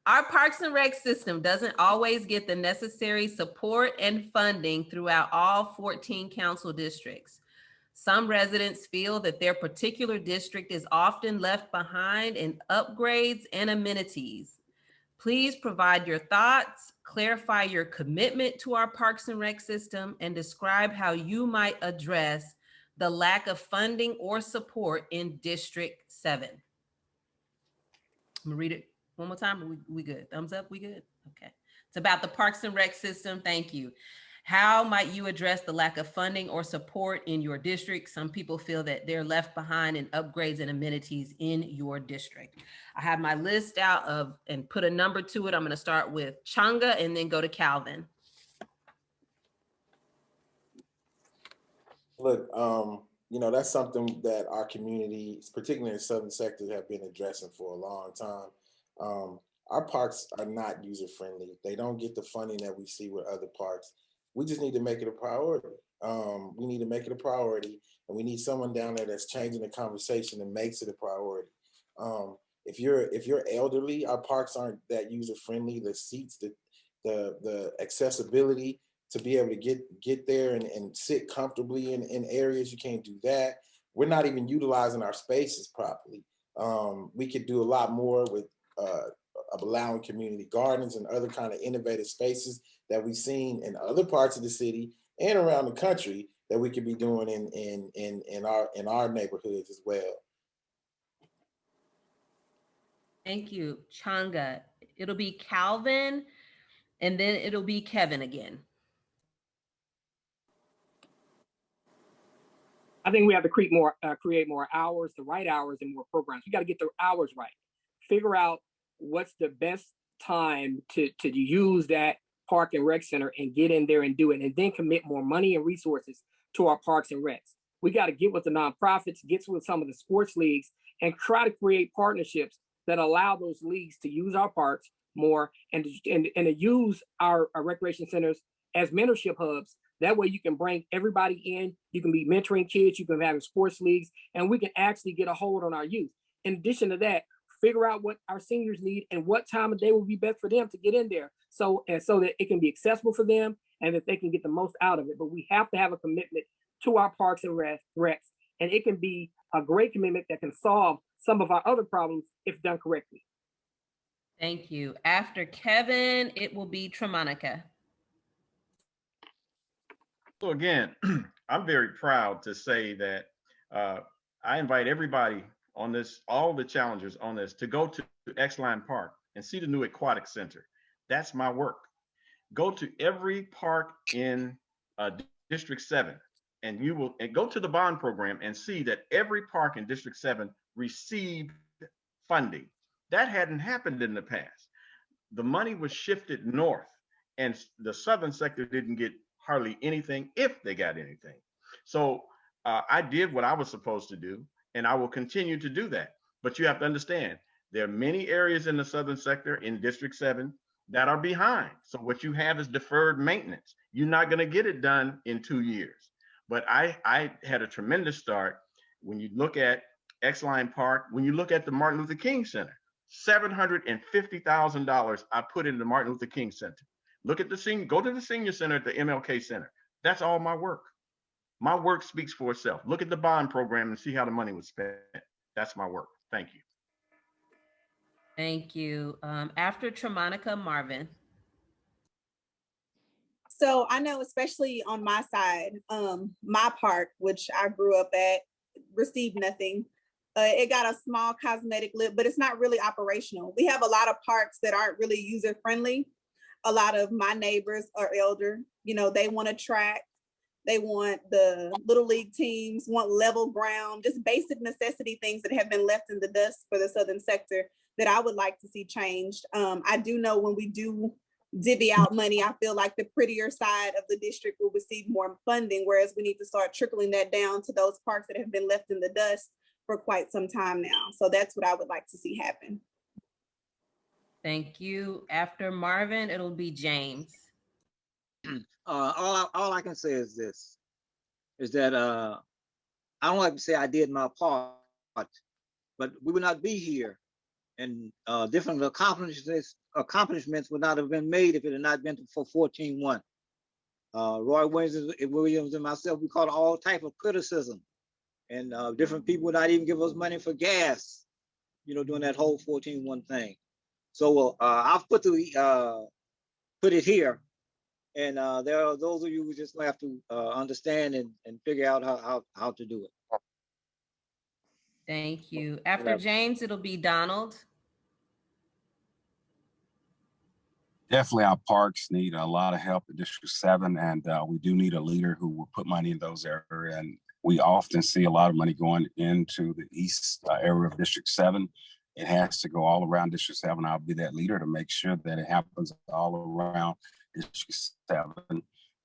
Our Parks and Rec system doesn't always get the necessary support and funding throughout all 14 council districts. Some residents feel that their particular district is often left behind in upgrades and amenities. Please provide your thoughts, clarify your commitment to our Parks and Rec system, and describe how you might address the lack of funding or support in District 7. I'm gonna read it one more time. We good? Thumbs up, we good? Okay. It's about the Parks and Rec system. Thank you. How might you address the lack of funding or support in your district? Some people feel that they're left behind in upgrades and amenities in your district. I have my list out of and put a number to it. I'm going to start with Changa and then go to Calvin. Look, that's something that our community, particularly in the southern sector, have been addressing for a long time. Our parks are not user-friendly. They don't get the funding that we see with other parks. We just need to make it a priority. We need to make it a priority, and we need someone down there that's changing the conversation and makes it a priority. If you're elderly, our parks aren't that user-friendly. The seats, the accessibility to be able to get there and sit comfortably in areas, you can't do that. We're not even utilizing our spaces properly. We could do a lot more with of allowing community gardens and other kind of innovative spaces that we've seen in other parts of the city and around the country that we could be doing in our neighborhoods as well. Thank you, Changa. It'll be Calvin, and then it'll be Kevin again. I think we have to create more hours, the right hours, and more programs. We got to get the hours right. Figure out what's the best time to use that park and rec center and get in there and do it, and then commit more money and resources to our parks and recs. We got to get with the nonprofits, get with some of the sports leagues, and try to create partnerships that allow those leagues to use our parks more and to use our recreation centers as mentorship hubs. That way you can bring everybody in, you can be mentoring kids, you can have sports leagues, and we can actually get a hold on our youth. In addition to that, figure out what our seniors need and what time of day will be best for them to get in there. So that it can be accessible for them and that they can get the most out of it. But we have to have a commitment to our parks and recs, and it can be a great commitment that can solve some of our other problems if done correctly. Thank you. After Kevin, it will be Tremonica. So again, I'm very proud to say that I invite everybody on this, all the challengers on this, to go to X-Line Park and see the new aquatic center. That's my work. Go to every park in District 7 and you will go to the bond program and see that every park in District 7 received funding. That hadn't happened in the past. The money was shifted north and the southern sector didn't get hardly anything, if they got anything. So I did what I was supposed to do, and I will continue to do that. But you have to understand, there are many areas in the southern sector in District 7 that are behind. So what you have is deferred maintenance. You're not going to get it done in 2 years. But I had a tremendous start, When you look at X-Line Park, when you look at the Martin Luther King Center, $750,000 I put in the Martin Luther King Center. Look at go to the senior center at the MLK Center. That's all my work. My work speaks for itself. Look at the bond program and see how the money was spent. That's my work. Thank you. Thank you. After Tremonica, Marvin. So I know, especially on my side, my park, which I grew up at, received nothing. It got a small cosmetic lift, but it's not really operational. We have a lot of parks that aren't really user friendly. A lot of my neighbors are elder. You know, they want a track. They want the little league teams, want level ground, just basic necessity things that have been left in the dust for the southern sector that I would like to see changed. I do know when we do divvy out money, I feel like the prettier side of the district will receive more funding, whereas we need to start trickling that down to those parks that have been left in the dust for quite some time now. So that's what I would like to see happen. Thank you. After Marvin, it'll be James. All I can say is this, is that I don't like to say I did my part, but we would not be here, and different accomplishments would not have been made if it had not been for 14-1. Roy Williams and myself, we caught all type of criticism, and different people would not even give us money for gas, you know, doing that whole 14-1 thing. So I've put it here, and there are those of you who just have to understand and figure out how to do it. Thank you. After James, it'll be Donald. Definitely our parks need a lot of help in District 7, and we do need a leader who will put money in those areas. And we often see a lot of money going into the east area of District 7. It has to go all around District 7. I'll be that leader to make sure that it happens all around District 7.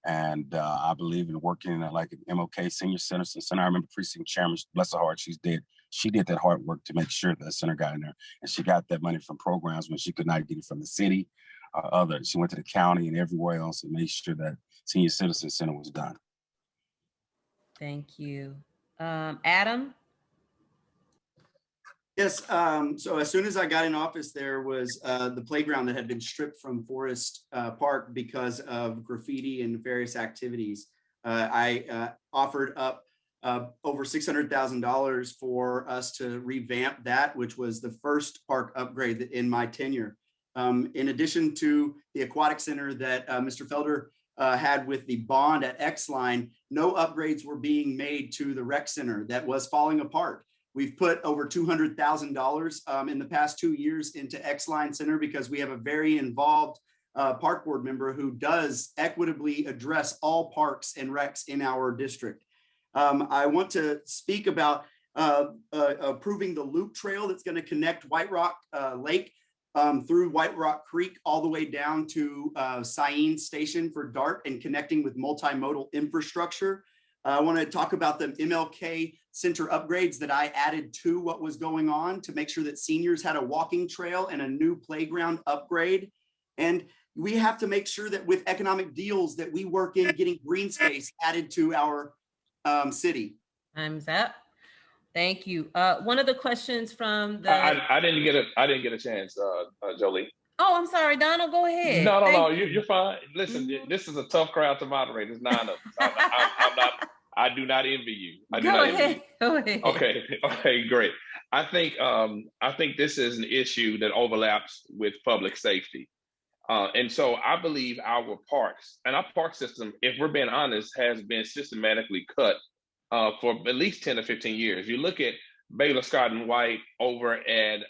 And I believe in working like an MLK Senior Center. I remember Precinct Chairman, bless her heart, she's dead. She did that hard work to make sure that the center got in there. And she got that money from programs when she could not get it from the city or others. She went to the county and everywhere else and made sure that Senior Citizen Center was done. Thank you. Adam? Yes, so as soon as I got in office, there was the playground that had been stripped from Forest Park because of graffiti and various activities. I offered up over $600,000 for us to revamp that, which was the first park upgrade in my tenure. In addition to the aquatic center that Mr. Felder had with the bond at X-Line, no upgrades were being made to the rec center that was falling apart. We've put over $200,000 in the past 2 years into X-Line Center because we have a very involved park board member who does equitably address all parks and recs in our district. I want to speak about approving the loop trail that's going to connect White Rock Lake through White Rock Creek all the way down to Syene Station for DART and connecting with multimodal infrastructure. I want to talk about the MLK Center upgrades that I added to what was going on to make sure that seniors had a walking trail and a new playground upgrade. And we have to make sure that with economic deals that we work in getting green space added to our city. Time's up. Thank you. One of the questions from the I didn't get a chance, Jolie. Oh, I'm sorry, Donald. Go ahead. No, you're fine. Listen, this is a tough crowd to moderate. There's 9 of us. I'm not. I do not envy you. Go ahead. Okay, great. I think this is an issue that overlaps with public safety, and so I believe our parks and our park system, if we're being honest, has been systematically cut for at least 10 to 15 years. You look at Baylor Scott and White over at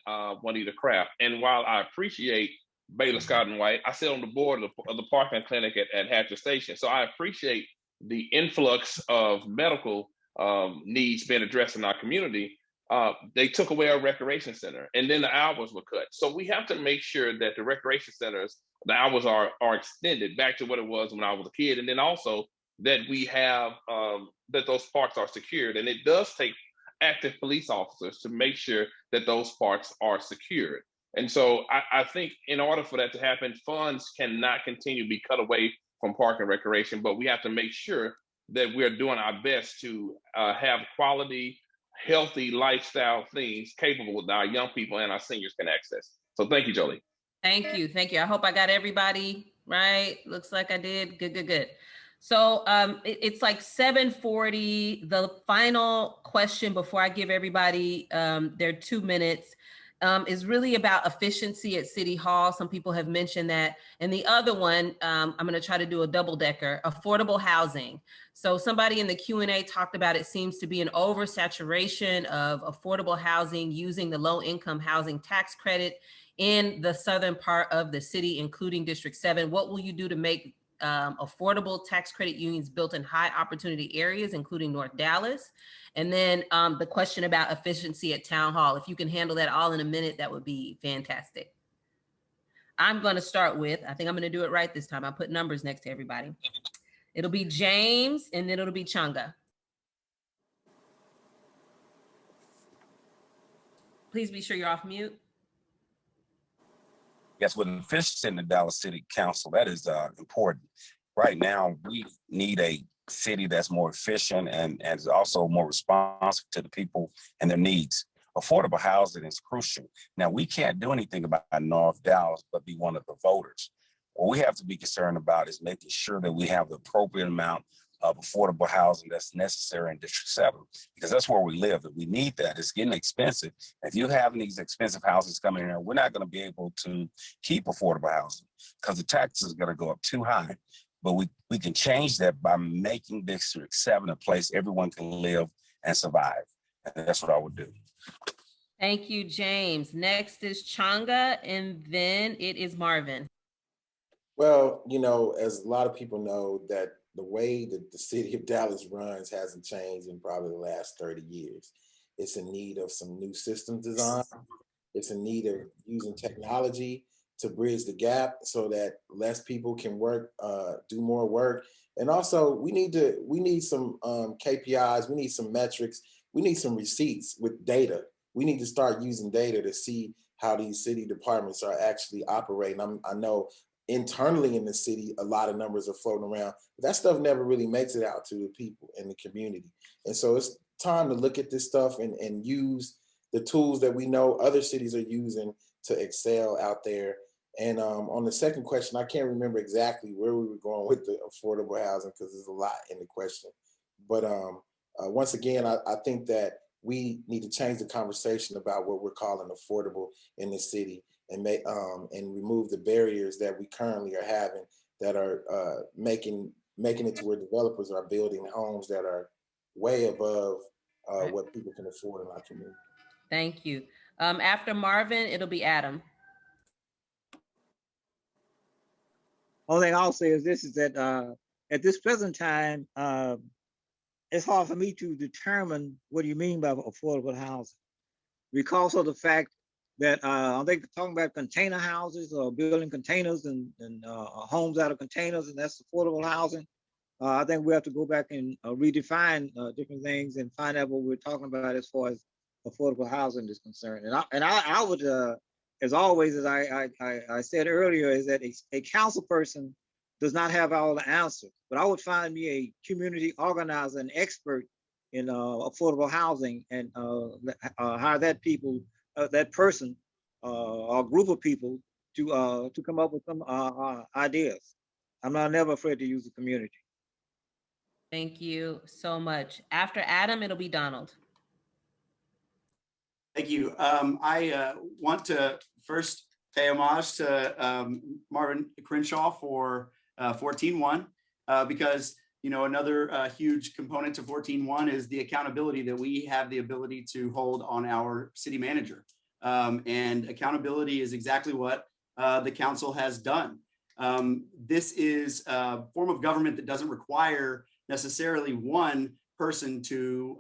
Juanita Craft, and while I appreciate Baylor Scott and White, I sit on the board of the parking clinic at Hatcher Station, so I appreciate the influx of medical needs being addressed in our community. They took away our recreation center, and then the hours were cut. So we have to make sure that the recreation centers, the hours are extended back to what it was when I was a kid, and then also that we have that those parks are secured. And it does take active police officers to make sure that those parks are secured. And so I think in order for that to happen, funds cannot continue to be cut away from park and recreation, but we have to make sure that we're doing our best to have quality healthy lifestyle things capable that our young people and our seniors can access. So thank you, Jolie. Thank you. Thank you. I hope I got everybody right. Looks like I did. Good, good, good. So it's like 7:40. The final question before I give everybody their 2 minutes is really about efficiency at City Hall. Some people have mentioned that. And the other one, I'm going to try to do a double decker, affordable housing. So somebody in the Q&A talked about it seems to be an oversaturation of affordable housing using the low income housing tax credit in the southern part of the city, including District 7. What will you do to make affordable tax credit unions built in high opportunity areas, including North Dallas? And then the question about efficiency at Town Hall. If you can handle that all in a minute, that would be fantastic. I'm going to start with, I think I'm going to do it right this time. I put numbers next to everybody. It'll be James, and then it'll be Changa. Please be sure you're off mute. Yes, with efficiency in the Dallas City Council, that is important. Right now, we need a city that's more efficient and is also more responsive to the people and their needs. Affordable housing is crucial. Now, we can't do anything about North Dallas, but be one of the voters. What we have to be concerned about is making sure that we have the appropriate amount of affordable housing that's necessary in District 7, because that's where we live. And we need that. It's getting expensive. If you have these expensive houses coming in here, we're not going to be able to keep affordable housing because the taxes are going to go up too high. But we can change that by making District 7 a place everyone can live and survive. And that's what I would do. Thank you, James. Next is Changa, and then it is Marvin. Well, you know, as a lot of people know, that the way that the city of Dallas runs hasn't changed in probably the last 30 years. It's in need of some new system design. It's in need of using technology to bridge the gap so that less people can work, do more work. And also we need some KPIs, we need some metrics, we need some receipts with data. We need to start using data to see how these city departments are actually operating. I know internally in the city, a lot of numbers are floating around, but that stuff never really makes it out to the people in the community. And so it's time to look at this stuff and use the tools that we know other cities are using to excel out there. And on the second question, I can't remember exactly where we were going with the affordable housing because there's a lot in the question. But once again, I think that we need to change the conversation about what we're calling affordable in the city and remove the barriers that we currently are having that are making it to where developers are building homes that are way above what people can afford in our community. Thank you. After Marvin, it'll be Adam. Only thing I'll say is this, is that at this present time, it's hard for me to determine what do you mean by affordable housing because of the fact that I think talking about container houses or building containers and homes out of containers, and that's affordable housing. I think we have to go back and redefine different things and find out what we're talking about as far as affordable housing is concerned. And I would, as always, as I said earlier, is that a council person does not have all the answers, but I would find me a community organizer, an expert in affordable housing, and hire that person or group of people to come up with some ideas. I'm never afraid to use the community. Thank you so much. After Adam, it'll be Donald. Thank you. I want to first pay homage to Marvin Crenshaw for 14.1 because, you know, another huge component to 14.1 is the accountability that we have the ability to hold on our city manager. And accountability is exactly what the council has done. This is a form of government that doesn't require necessarily one person to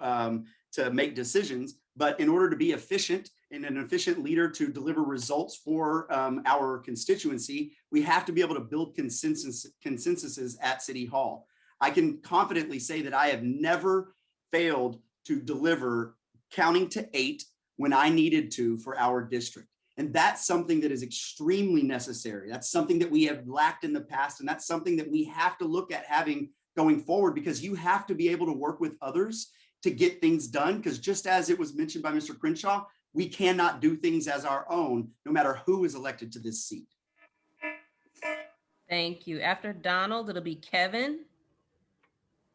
make decisions, but in order to be efficient and an efficient leader to deliver results for our constituency, we have to be able to build consensuses at City Hall. I can confidently say that I have never failed to deliver counting to 8 when I needed to for our district. And that's something that is extremely necessary. That's something that we have lacked in the past. And that's something that we have to look at having going forward, because you have to be able to work with others to get things done, because just as it was mentioned by Mr. Crenshaw, we cannot do things as our own, no matter who is elected to this seat. Thank you. After Donald, it'll be Kevin.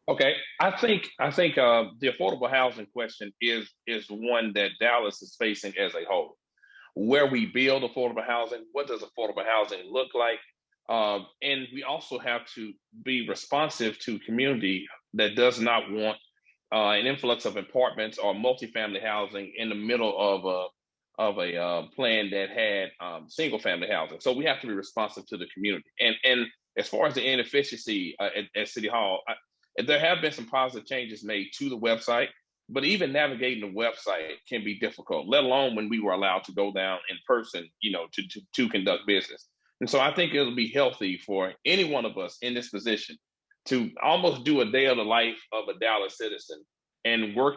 Okay, I think the affordable housing question is one that Dallas is facing as a whole. Where we build affordable housing, what does affordable housing look like? And we also have to be responsive to community that does not want an influx of apartments or multifamily housing in the middle of a plan that had single family housing. So we have to be responsive to the community. And as far as the inefficiency at City Hall, there have been some positive changes made to the website, but even navigating the website can be difficult, let alone when we were allowed to go down in person, to conduct business. And so I think it'll be healthy for any one of us in this position to almost do a day of the life of a Dallas citizen and work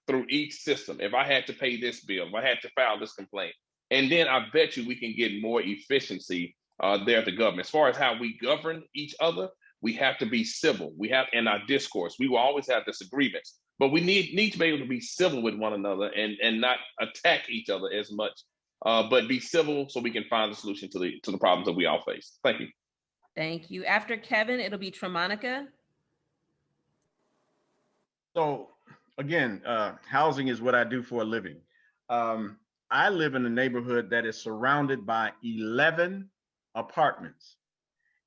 through each system. If I had to pay this bill, if I had to file this complaint, and then I bet you we can get more efficiency there at the government. As far as how we govern each other, we have to be civil. We have in our discourse, we will always have disagreements, but we need to be able to be civil with one another and not attack each other as much, but be civil so we can find the solution to the problems that we all face. Thank you. Thank you. After Kevin, it'll be Tremonica. So again, housing is what I do for a living. I live in a neighborhood that is surrounded by 11 apartments.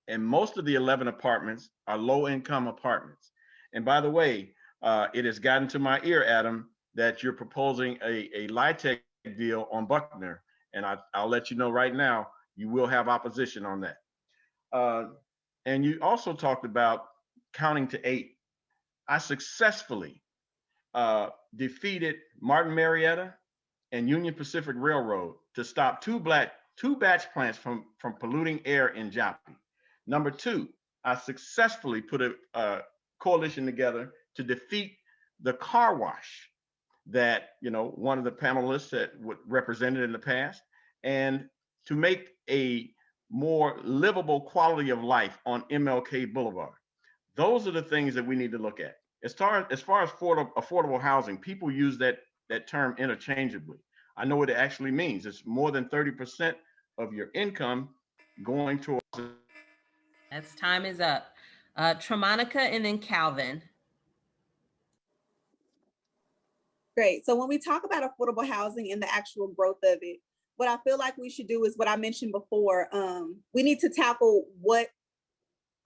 And most of the 11 apartments are low-income apartments. And by the way, it has gotten to my ear, Adam, that you're proposing a LIHTC deal on Buckner. And I'll let you know right now, you will have opposition on that. And you also talked about counting to 8. I successfully defeated Martin Marietta and Union Pacific Railroad to stop two batch plants from polluting air in Joplin. Number 2, I successfully put a coalition together to defeat the car wash that, one of the panelists that represented in the past, and to make a more livable quality of life on MLK Boulevard. Those are the things that we need to look at. As far as affordable housing, people use that term interchangeably. I know what it actually means. It's more than 30% of your income going towards. That's time is up. Tremonica and then Calvin. Great. So when we talk about affordable housing and the actual growth of it, what I feel like we should do is what I mentioned before. We need to tackle what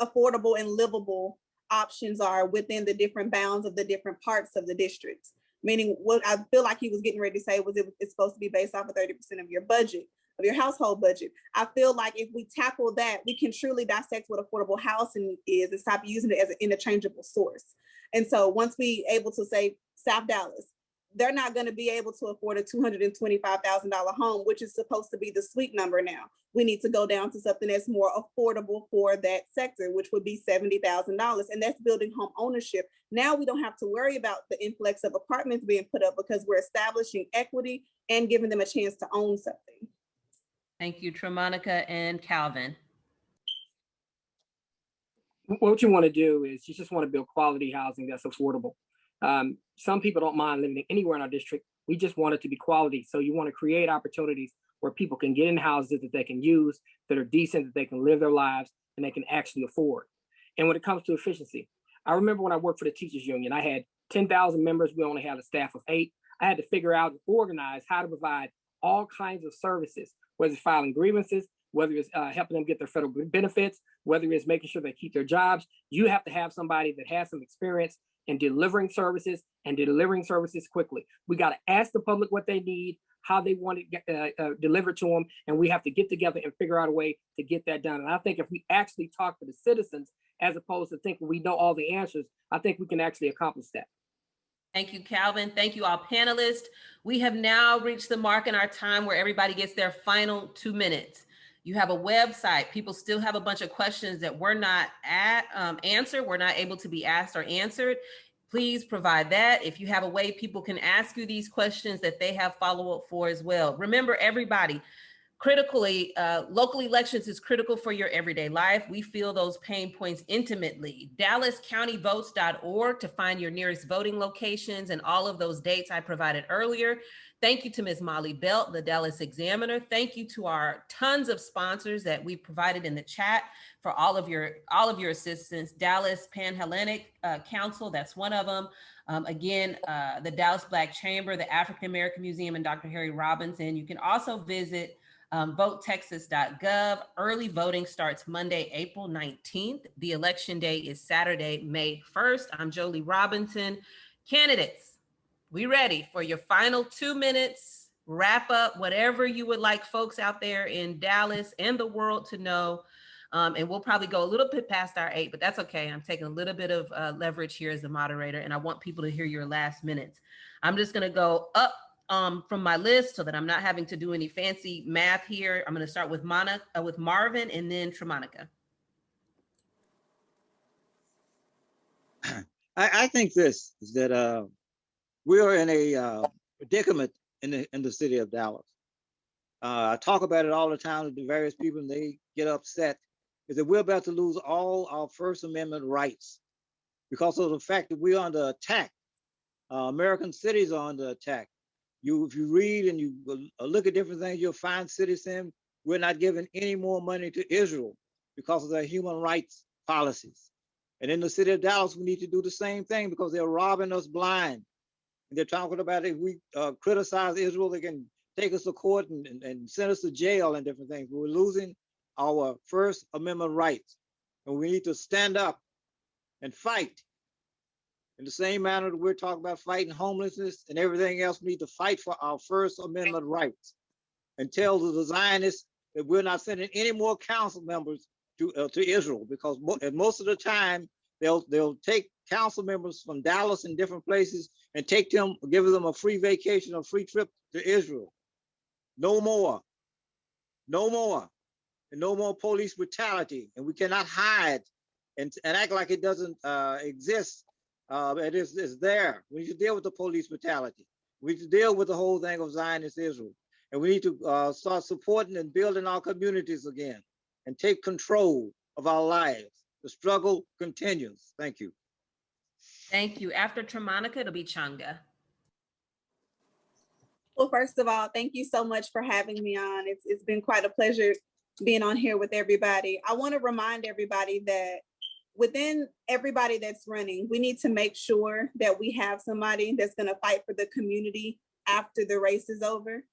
affordable and livable options are within the different bounds of the different parts of the districts. Meaning what I feel like he was getting ready to say was it's supposed to be based off of 30% of your budget, of your household budget. I feel like if we tackle that, we can truly dissect what affordable housing is and stop using it as an interchangeable source. And so once we able to say South Dallas, they're not going to be able to afford a $225,000 home, which is supposed to be the sweet number now. We need to go down to something that's more affordable for that sector, which would be $70,000. And that's building home ownership. Now we don't have to worry about the influx of apartments being put up because we're establishing equity and giving them a chance to own something. Thank you, Tremonica and Calvin. What you want to do is you just want to build quality housing that's affordable. Some people don't mind living anywhere in our district. We just want it to be quality. So you want to create opportunities where people can get in houses that they can use, that are decent, that they can live their lives, and they can actually afford. And when it comes to efficiency, I remember when I worked for the teachers union, I had 10,000 members. We only had a staff of 8. I had to figure out and organize how to provide all kinds of services, whether it's filing grievances, whether it's helping them get their federal benefits, whether it's making sure they keep their jobs. You have to have somebody that has some experience in delivering services and delivering services quickly. We got to ask the public what they need, how they want it delivered to them, and we have to get together and figure out a way to get that done. And I think if we actually talk to the citizens, as opposed to thinking we know all the answers, I think we can actually accomplish that. Thank you, Calvin. Thank you, all panelists. We have now reached the mark in our time where everybody gets their final 2 minutes. You have a website. People still have a bunch of questions that were not answered, were not able to be asked or answered. Please provide that. If you have a way people can ask you these questions that they have follow-up for as well. Remember, everybody, Critically, local elections is critical for your everyday life. We feel those pain points intimately. DallasCountyVotes.org to find your nearest voting locations and all of those dates I provided earlier. Thank you to Ms. Molly Belt, the Dallas Examiner. Thank you to our tons of sponsors that we provided in the chat for all of your assistance. Dallas Panhellenic Council, that's one of them. Again, the Dallas Black Chamber, the African American Museum, and Dr. Jolie Robinson. You can also visit votetexas.gov. Early voting starts Monday, April 19th. The election day is Saturday, May 1st. I'm Jolie Robinson. Candidates, we ready for your final 2 minutes, wrap up whatever you would like folks out there in Dallas and the world to know. And we'll probably go a little bit past our 8, but that's okay. I'm taking a little bit of leverage here as the moderator, and I want people to hear your last minutes. I'm just gonna go up from my list so that I'm not having to do any fancy math here. I'm going to start with Marvin and then Tremonica. I think this is that we are in a predicament in the city of Dallas. I talk about it all the time with the various people, and they get upset, is that we're about to lose all our First Amendment rights because of the fact that we're under attack. American cities are under attack. If you read and you look at different things, you'll find cities saying we're not giving any more money to Israel because of their human rights policies. And in the city of Dallas, we need to do the same thing because they're robbing us blind. And they're talking about if we criticize Israel, they can take us to court and send us to jail and different things. We're losing our First Amendment rights. And we need to stand up and fight. In the same manner that we're talking about fighting homelessness and everything else, we need to fight for our First Amendment rights and tell the Zionists that we're not sending any more council members to Israel, because most of the time they'll take council members from Dallas and different places and take them, give them a free vacation, a free trip to Israel. No more, no more, and no more police brutality. And we cannot hide and act like it doesn't exist. It is there. We need to deal with the police brutality. We need to deal with the whole thing of Zionist Israel. And we need to start supporting and building our communities again and take control of our lives. The struggle continues. Thank you. Thank you. After Tremonica, it'll be Changa. Well, first of all, thank you so much for having me on. It's been quite a pleasure being on here with everybody. I want to remind everybody that within everybody that's running, we need to make sure that we have somebody that's going to fight for the community after the race is over.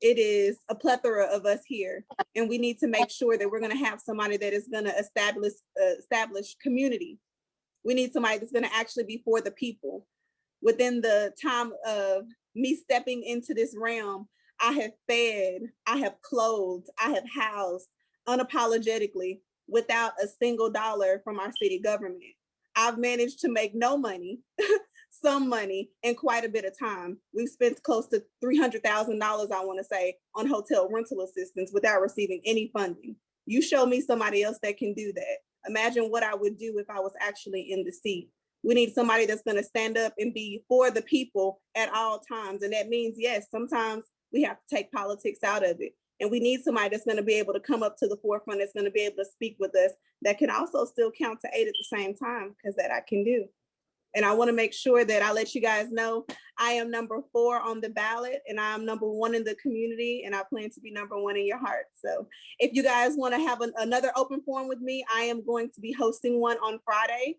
It is a plethora of us here, and we need to make sure that we're going to have somebody that is going to establish community. We need somebody that's going to actually be for the people. Within the time of me stepping into this realm, I have fed, I have clothed, I have housed unapologetically without a single dollar from our city government. I've managed to make no money, some money, in quite a bit of time. We've spent close to $300,000, I want to say, on hotel rental assistance without receiving any funding. You show me somebody else that can do that. Imagine what I would do if I was actually in the seat. We need somebody that's going to stand up and be for the people at all times. And that means, yes, sometimes we have to take politics out of it. And we need somebody that's going to be able to come up to the forefront, that's going to be able to speak with us, that can also still count to 8 at the same time, because that I can do. And I want to make sure that I let you guys know I am number 4 on the ballot, and I'm number 1 in the community, and I plan to be number 1 in your heart. So if you guys want to have another open forum with me, I am going to be hosting one on Friday.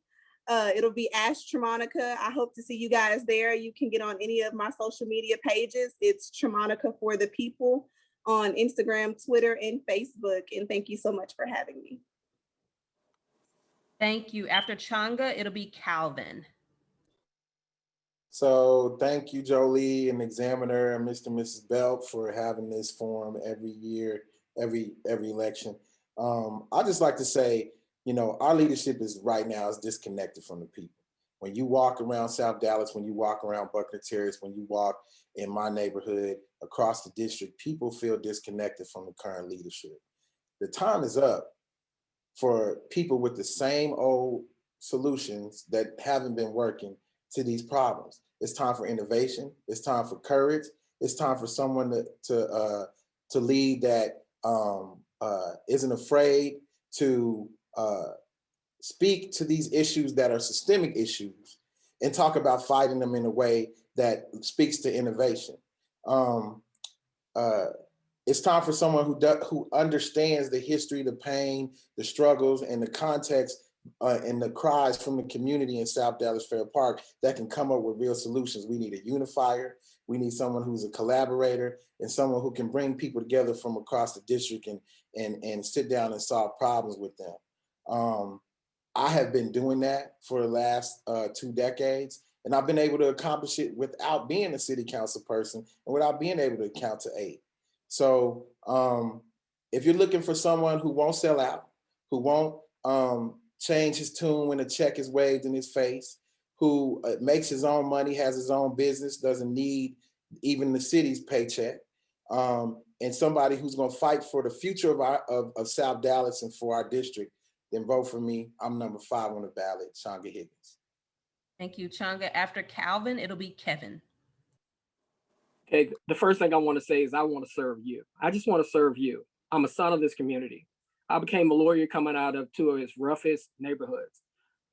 It'll be Ask Tremonica. I hope to see you guys there. You can get on any of my social media pages. It's Tremonica for the People on Instagram, Twitter, and Facebook. And thank you so much for having me. Thank you. After Changa, it'll be Calvin. So thank you, Jolie and Examiner and Mr. and Mrs. Belt, for having this forum every year, every election. I just like to say, you know, our leadership is right now is disconnected from the people. When you walk around South Dallas, when you walk around Buckner Terrace, when you walk in my neighborhood, across the district, people feel disconnected from the current leadership. The time is up for people with the same old solutions that haven't been working to these problems. It's time for innovation. It's time for courage. It's time for someone to lead that isn't afraid to speak to these issues that are systemic issues and talk about fighting them in a way that speaks to innovation. It's time for someone who understands the history, the pain, the struggles, and the context and the cries from the community in South Dallas Fair Park that can come up with real solutions. We need a unifier. We need someone who's a collaborator and someone who can bring people together from across the district and sit down and solve problems with them. I have been doing that for the last 2 decades, and I've been able to accomplish it without being a city council person and without being able to count to 8. So if you're looking for someone who won't sell out, who won't change his tune when a check is waved in his face, who makes his own money, has his own business, doesn't need even the city's paycheck, and somebody who's going to fight for the future of South Dallas and for our district, then vote for me. I'm number 5 on the ballot, Changa Higgins. Thank you, Changa. After Calvin, it'll be Kevin. Okay, the first thing I want to say is I want to serve you. I just want to serve you. I'm a son of this community. I became a lawyer coming out of 2 of its roughest neighborhoods.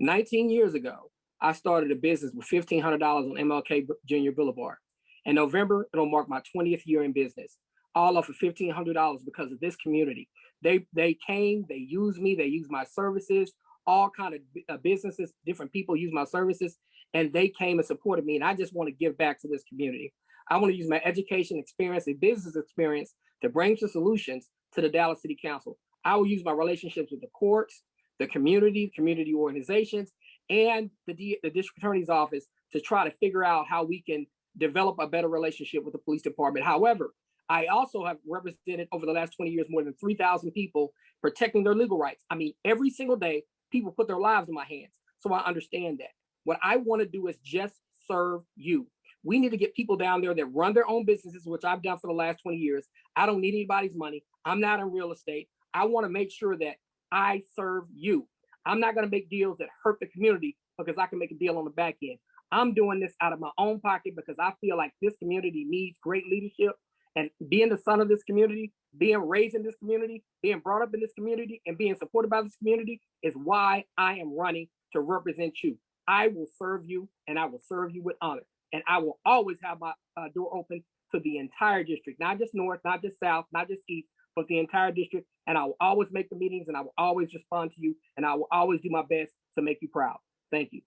19 years ago, I started a business with $1,500 on MLK Junior Boulevard. In November, it'll mark my 20th year in business, all off of $1,500 because of this community. They came, they used me, they used my services, all kind of businesses, different people use my services, and they came and supported me. And I just want to give back to this community. I want to use my education experience and business experience to bring some solutions to the Dallas City Council. I will use my relationships with the courts, the community organizations, and the district attorney's office to try to figure out how we can develop a better relationship with the police department. However, I also have represented over the last 20 years more than 3,000 people protecting their legal rights. I mean, every single day, people put their lives in my hands. So I understand that. What I want to do is just serve you. We need to get people down there that run their own businesses, which I've done for the last 20 years. I don't need anybody's money. I'm not in real estate. I want to make sure that I serve you. I'm not going to make deals that hurt the community because I can make a deal on the back end. I'm doing this out of my own pocket because I feel like this community needs great leadership. And being the son of this community, being raised in this community, being brought up in this community, and being supported by this community is why I am running to represent you. I will serve you, and I will serve you with honor. And I will always have my door open to the entire district, not just north, not just south, not just east, but the entire district. And I will always make the meetings, and I will always respond to you, and I will always do my best to make you proud. Thank you.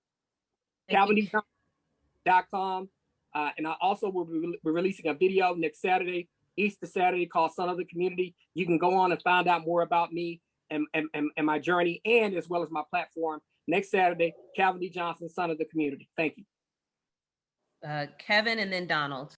CalvinDesign.com. And I also will be releasing a video next Saturday, Easter Saturday, called Son of the Community. You can go on and find out more about me and my journey, and as well as my platform. Next Saturday, Calvin D. Johnson, Son of the Community. Thank you. Kevin and then Donald.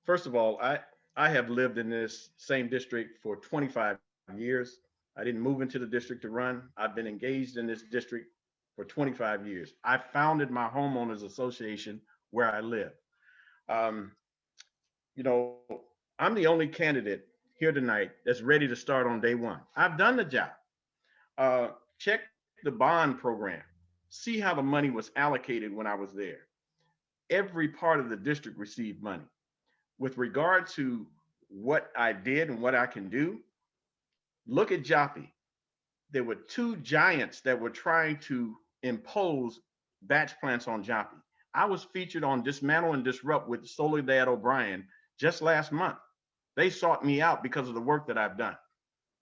First of all, I have lived in this same district for 25 years. I didn't move into the district to run. I've been engaged in this district for 25 years. I founded my homeowners association where I live. You know, I'm the only candidate here tonight that's ready to start on day one. I've done the job. Check the bond program. See how the money was allocated when I was there. Every part of the district received money. With regard to what I did and what I can do, look at Joppy. There were 2 giants that were trying to impose batch plants on Joppy. I was featured on Dismantle and Disrupt with Soledad O'Brien just last month. They sought me out because of the work that I've done.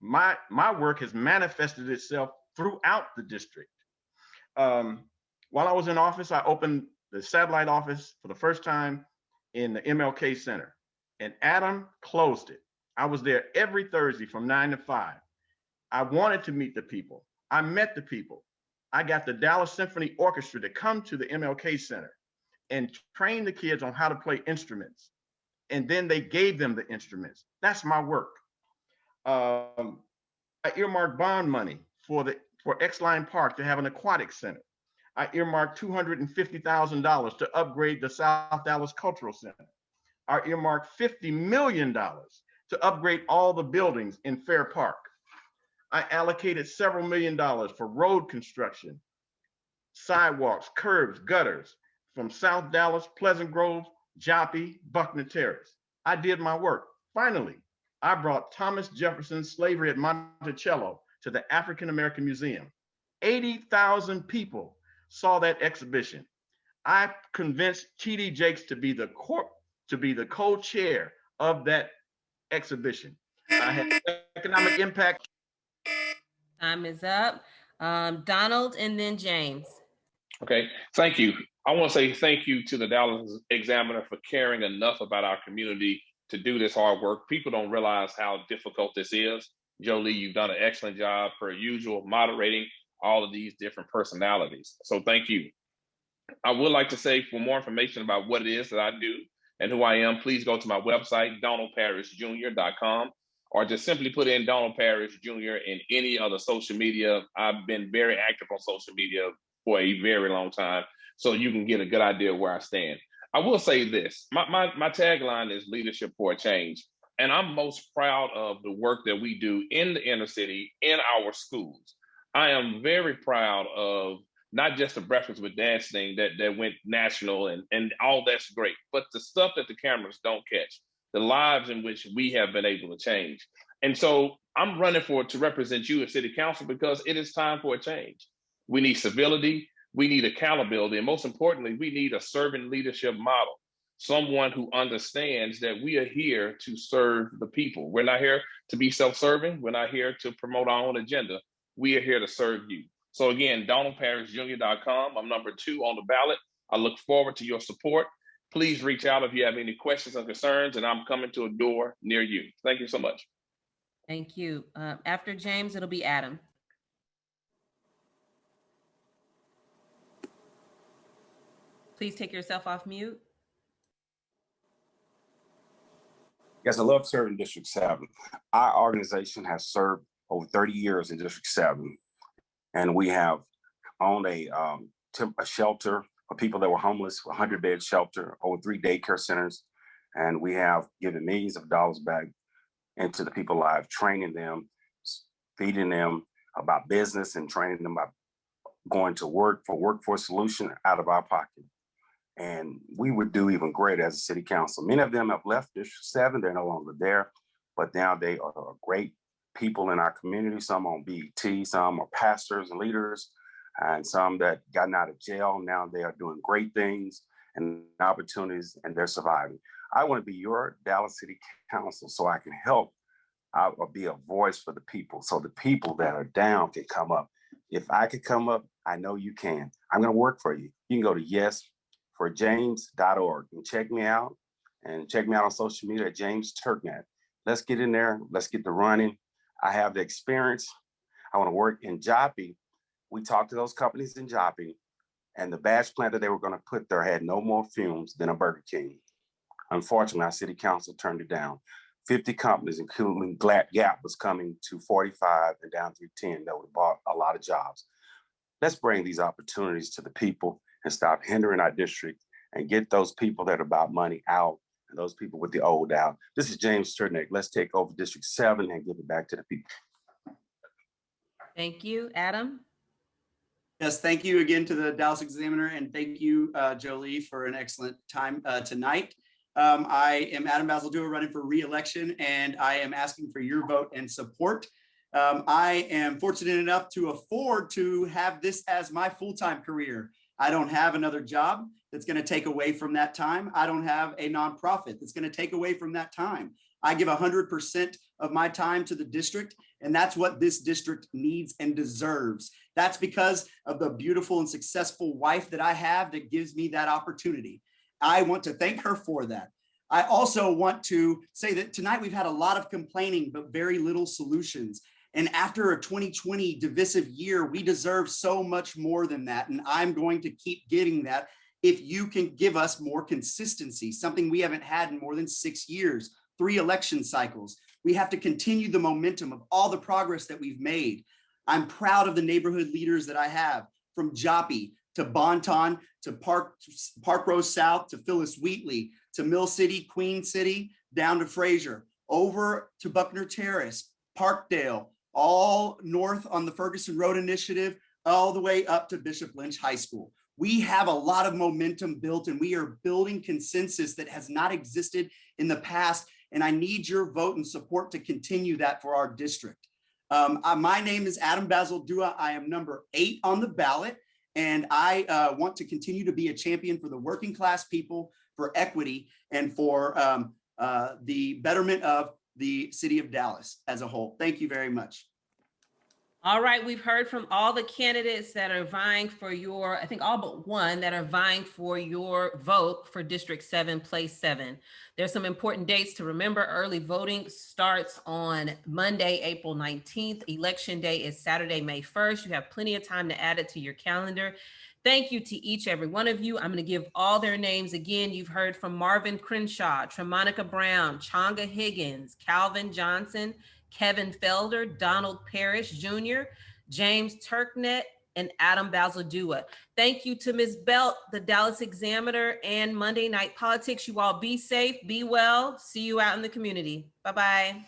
My work has manifested itself throughout the district. While I was in office, I opened the satellite office for the first time in the MLK Center, and Adam closed it. I was there every Thursday from 9 to 5. I wanted to meet the people. I met the people. I got the Dallas Symphony Orchestra to come to the MLK Center and train the kids on how to play instruments. And then they gave them the instruments. That's my work. I earmarked bond money for X-Line Park to have an aquatic center. I earmarked $250,000 to upgrade the South Dallas Cultural Center. I earmarked $50 million to upgrade all the buildings in Fair Park. I allocated several $1 million for road construction, sidewalks, curbs, gutters from South Dallas, Pleasant Grove, Joppy, Buckner Terrace. I did my work. Finally, I brought Thomas Jefferson's Slavery at Monticello to the African American Museum. 80,000 people saw that exhibition. I convinced T.D. Jakes to be the co-chair of that exhibition. I had economic impact. Time is up. Donald and then James. Okay, thank you. I want to say thank you to the Dallas Examiner for caring enough about our community to do this hard work. People don't realize how difficult this is. Jolie, you've done an excellent job, per usual, moderating all of these different personalities. So thank you. I would like to say, for more information about what it is that I do and who I am, please go to my website, donaldparishjr.com, or just simply put in Donald Parish Jr. in any other social media. I've been very active on social media for a very long time, so you can get a good idea of where I stand. I will say this, my tagline is leadership for a change. And I'm most proud of the work that we do in the inner city, in our schools. I am very proud of not just the Breakfast with Dads thing that went national and all that's great, but the stuff that the cameras don't catch, the lives in which we have been able to change. And so I'm running to represent you as city council because it is time for a change. We need civility, we need accountability, and most importantly, we need a servant leadership model. Someone who understands that we are here to serve the people. We're not here to be self-serving. We're not here to promote our own agenda. We are here to serve you. So again, DonaldParishJr.com. I'm number 2 on the ballot. I look forward to your support. Please reach out if you have any questions or concerns, and I'm coming to a door near you. Thank you so much. Thank you. After James, it'll be Adam. Please take yourself off mute. Yes, I love serving District 7. Our organization has served over 30 years in District 7. And we have owned a shelter for people that were homeless, a 100-bed shelter, over 3 daycare centers. And we have given millions of dollars back into the people's lives, training them, feeding them about business and training them about going to work for Workforce Solution out of our pocket. And we would do even greater as a city council. Many of them have left District 7, they're no longer there, but now they are great people in our community. Some on BET, some are pastors and leaders, and some that gotten out of jail. Now they are doing great things and opportunities, and they're surviving. I want to be your Dallas City Council so I can help or be a voice for the people, so the people that are down can come up. If I could come up, I know you can. I'm going to work for you. You can go to yesforjames.org and check me out, and check me out on social media at James Turknett. Let's get in there. Let's get the running. I have the experience. I want to work in Joppy. We talked to those companies in Joppy, and the batch plant that they were going to put there had no more fumes than a Burger King. Unfortunately, our city council turned it down. 50 companies, including Gap, was coming to 45 and down through 10 that would have bought a lot of jobs. Let's bring these opportunities to the people and stop hindering our district and get those people that are about money out and those people with the old out. This is James Turnick. Let's take over District 7 and give it back to the people. Thank you. Adam? Yes, thank you again to the Dallas Examiner, and thank you, Jolie, for an excellent time tonight. I am Adam Basil-Dua, running for re-election, and I am asking for your vote and support. I am fortunate enough to afford to have this as my full-time career. I don't have another job that's going to take away from that time. I don't have a nonprofit that's going to take away from that time. I give 100% of my time to the district, and that's what this district needs and deserves. That's because of the beautiful and successful wife that I have that gives me that opportunity. I want to thank her for that. I also want to say that tonight we've had a lot of complaining, but very little solutions. And after a 2020 divisive year, we deserve so much more than that. And I'm going to keep getting that if you can give us more consistency, something we haven't had in more than 6 years, 3 election cycles. We have to continue the momentum of all the progress that we've made. I'm proud of the neighborhood leaders that I have, from Joppy to Bonton to Park Row South to Phyllis Wheatley to Mill City, Queen City, down to Fraser, over to Buckner Terrace, Parkdale, all north on the Ferguson Road Initiative, all the way up to Bishop Lynch High School. We have a lot of momentum built and we are building consensus that has not existed in the past. And I need your vote and support to continue that for our district. My name is Adam Basil-Dua. I am number 8 on the ballot. And I want to continue to be a champion for the working class people, for equity, and for the betterment of the city of Dallas as a whole. Thank you very much. All right, we've heard from all the candidates that are vying for your, I think all but one that are vying for your vote for District 7, Place 7. There's some important dates to remember. Early voting starts on Monday, April 19th. Election day is Saturday, May 1st. You have plenty of time to add it to your calendar. Thank you to each, every one of you. I'm going to give all their names again. You've heard from Marvin Crenshaw, Tremonica Brown, Chonga Higgins, Calvin Johnson, Kevin Felder, Donald Parish Jr., James Turknet, and Adam Basil-Dua. Thank you to Ms. Belt, the Dallas Examiner, and Monday Night Politics. You all be safe, be well. See you out in the community. Bye-bye.